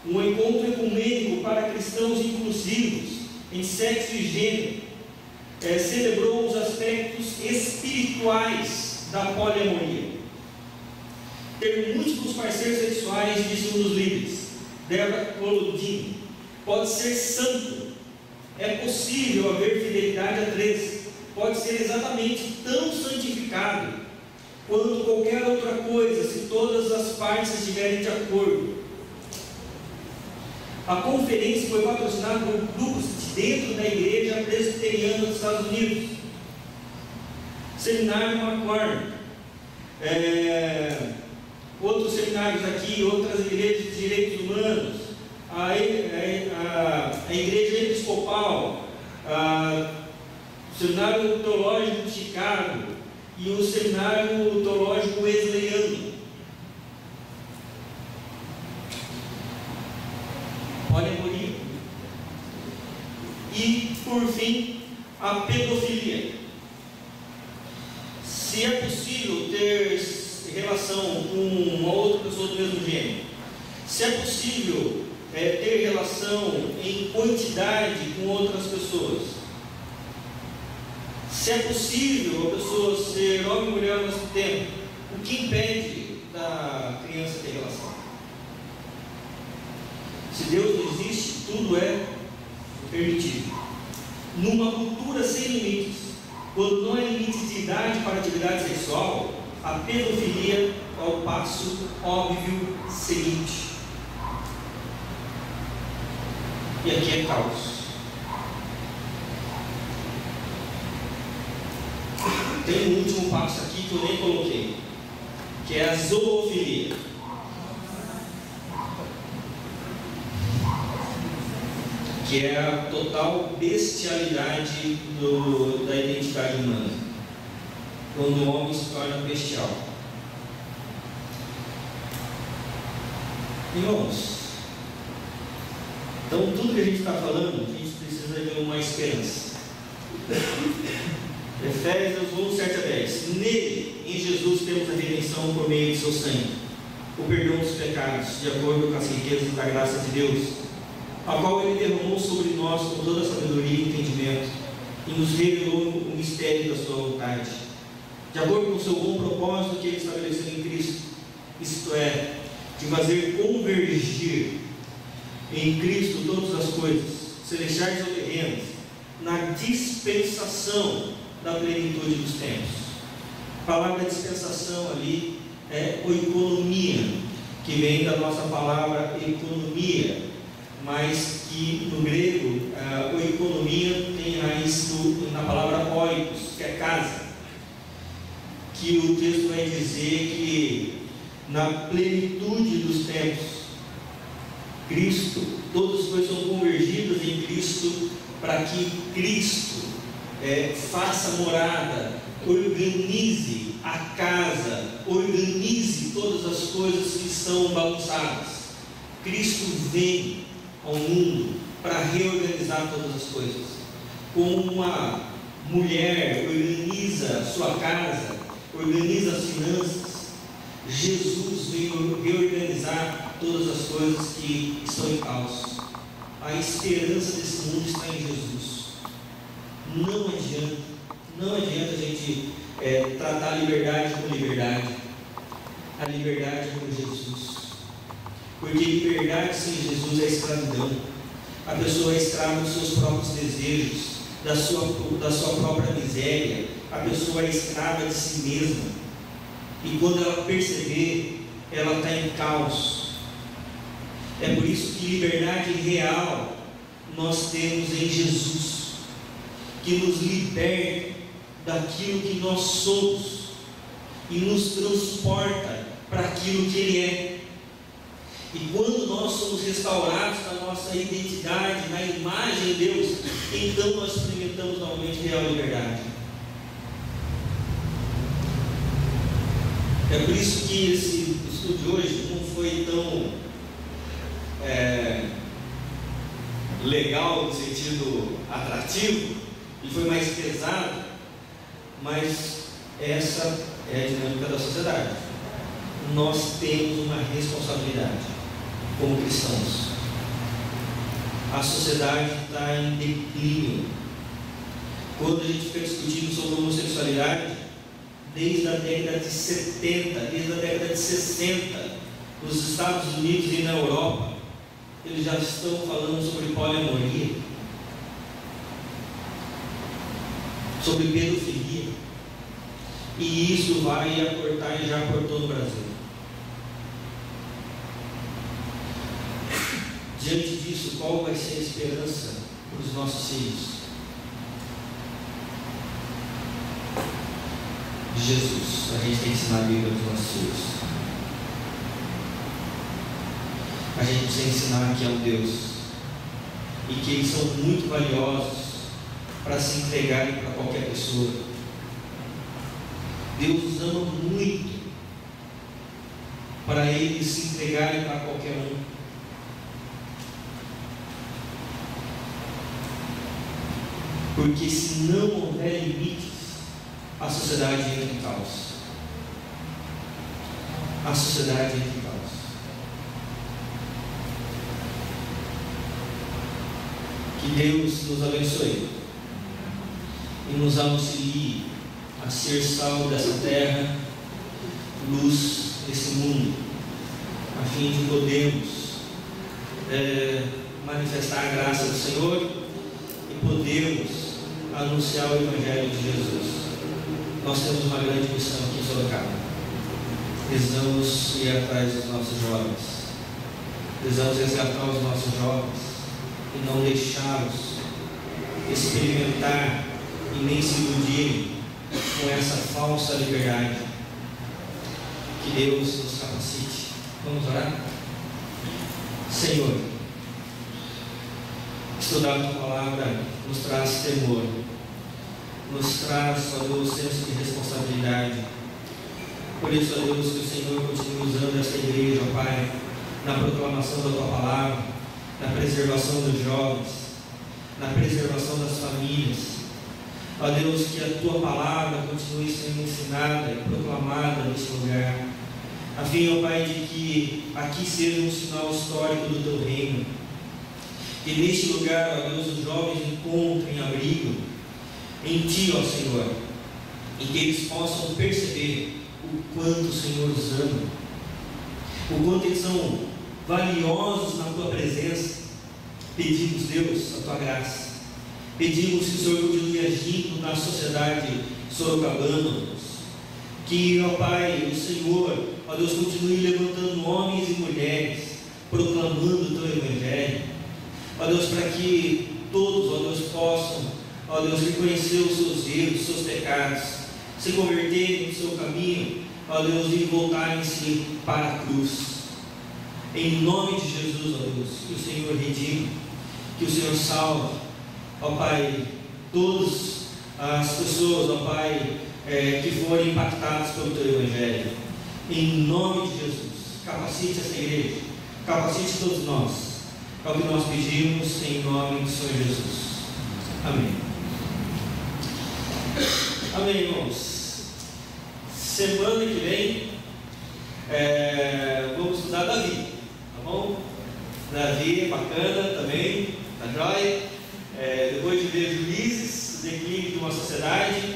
um encontro ecumênico para cristãos inclusivos em sexo e gênero, celebrou os aspectos espirituais da poliamoria. Ter múltiplos parceiros sexuais, disse um dos líderes, Deborah Colodin, pode ser santo. É possível haver fidelidade a 3. Pode ser exatamente tão santificado quanto qualquer outra coisa, se todas as partes estiverem de acordo. A conferência foi patrocinada por grupos de dentro da igreja presbiteriana dos Estados Unidos. Seminário McCormick, outros seminários aqui, outras igrejas de direitos humanos, a igreja episcopal, o seminário teológico de Chicago e o seminário teológico wesleyano. Poliamoria. E, por fim, a pedofilia. Se é possível ter relação com uma outra pessoa do mesmo gênero, se é possível ter relação em quantidade com outras pessoas, se é possível a pessoa ser homem e mulher ao mesmo tempo, o que impede da criança ter relação? Se Deus não existe, tudo é permitido. Numa cultura sem limites, quando não há limites de idade para atividade sexual, a pedofilia é o passo óbvio seguinte. E aqui é caos. Tem um último passo aqui que eu nem coloquei, que é a zoofilia. Que é a total bestialidade da identidade humana, quando o homem se torna bestial. Irmãos, então tudo que a gente está falando, a gente precisa de uma esperança. Efésios 1:7-10. Nele, em Jesus, temos a redenção por meio de seu sangue, o perdão dos pecados, de acordo com as riquezas da graça de Deus, a qual Ele derramou sobre nós com toda a sabedoria e entendimento, e nos revelou o mistério da sua vontade, de acordo com o seu bom propósito que Ele estabeleceu em Cristo, isto é, de fazer convergir em Cristo todas as coisas, celestiais ou terrenas, na dispensação da plenitude dos tempos. A palavra dispensação ali é oikonomia, que vem da nossa palavra economia, mas que no grego oikonomia tem raiz na palavra oikos, que é casa, que o texto vai dizer que na plenitude dos tempos, Cristo, todas as coisas são convergidas em Cristo, para que Cristo faça morada, organize a casa, organize todas as coisas que são bagunçadas. Cristo vem ao mundo para reorganizar todas as coisas. Como uma mulher organiza a sua casa, organiza as finanças, Jesus veio reorganizar todas as coisas que estão em caos. A esperança desse mundo está em Jesus. Não adianta a gente tratar a liberdade com liberdade. A liberdade é com Jesus. Porque liberdade sem Jesus é escravidão. A pessoa é escrava dos seus próprios desejos, da sua própria miséria. A pessoa é escrava de si mesma. E quando ela perceber, ela está em caos. É por isso que liberdade real nós temos em Jesus, que nos liberta daquilo que nós somos e nos transporta para aquilo que Ele é. E quando nós somos restaurados na nossa identidade, na imagem de Deus, então nós experimentamos novamente real liberdade. É por isso que esse estudo de hoje não foi tão legal no sentido atrativo, e foi mais pesado, mas essa é a dinâmica da sociedade. Nós temos uma responsabilidade como cristãos. A sociedade está em declínio. Quando a gente fica discutindo sobre homossexualidade, desde a década de 70, desde a década de 60, nos Estados Unidos e na Europa, eles já estão falando sobre poliamoria, sobre pedofilia. E isso vai aportar e já aportou no Brasil. Diante disso, qual vai ser a esperança para os nossos filhos? Jesus. A gente tem que ensinar a Bíblia para os nossos filhos. A gente precisa ensinar que é um Deus e que eles são muito valiosos para se entregarem para qualquer pessoa. Deus os ama muito para eles se entregarem para qualquer um. Porque se não houver limites, a sociedade entra em caos. A sociedade entra em caos. Que Deus nos abençoe e nos auxilie a ser sal dessa terra, luz desse mundo, a fim de podermos manifestar a graça do Senhor e podermos anunciar o Evangelho de Jesus. Nós temos uma grande missão aqui em Sorocaba. Precisamos ir atrás dos nossos jovens. Precisamos resgatar os nossos jovens e não deixá-los experimentar e nem se iludirem com essa falsa liberdade. Que Deus nos capacite. Vamos orar? Senhor, estudar a Tua Palavra nos traz temor, nos traz, ó Deus, senso de responsabilidade. Por isso, ó Deus, que o Senhor continue usando esta igreja, ó Pai, na proclamação da Tua Palavra, na preservação dos jovens, na preservação das famílias. Ó Deus, que a Tua Palavra continue sendo ensinada e proclamada neste lugar, a fim, ó Pai, de que aqui seja um sinal histórico do Teu reino. Que neste lugar, ó Deus, os jovens encontrem abrigo em Ti, ó Senhor, e que eles possam perceber o quanto o Senhor os ama, o quanto eles são valiosos na Tua presença. Pedimos, Deus, a Tua graça. Pedimos que o Senhor continue agindo na sociedade sorocabana. Que, ó Pai, o Senhor, ó Deus, continue levantando homens e mulheres, proclamando o Teu Evangelho. Ó Deus, para que todos, ó Deus, possam, ó Deus, reconhecer os seus erros, os seus pecados, se converterem no seu caminho, ó Deus, e voltarem-se para a cruz. Em nome de Jesus, ó Deus, que o Senhor redime, que o Senhor salve, ó Pai, todas as pessoas, ó Pai, que forem impactadas pelo Teu Evangelho. Em nome de Jesus, capacite essa igreja, capacite todos nós. É o que nós pedimos em nome do Senhor Jesus. Amém. Amém, irmãos. Semana que vem vamos estudar Davi, tá bom? Davi é bacana também, tá jóia? Depois de ver Juízes, o declínio de uma sociedade,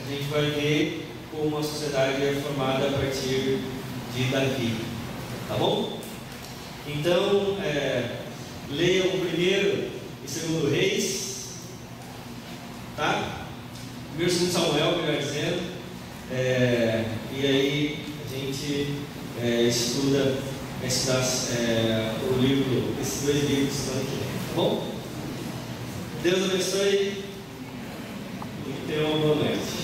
a gente vai ver como uma sociedade é formada a partir de Davi, tá bom? Então, leiam o 1º e 2 Reis, tá? 1º e 2 Samuel, melhor dizendo, e aí a gente estuda o livro, esses 2 livros estão aqui, tá bom? Deus abençoe e tenham uma boa noite.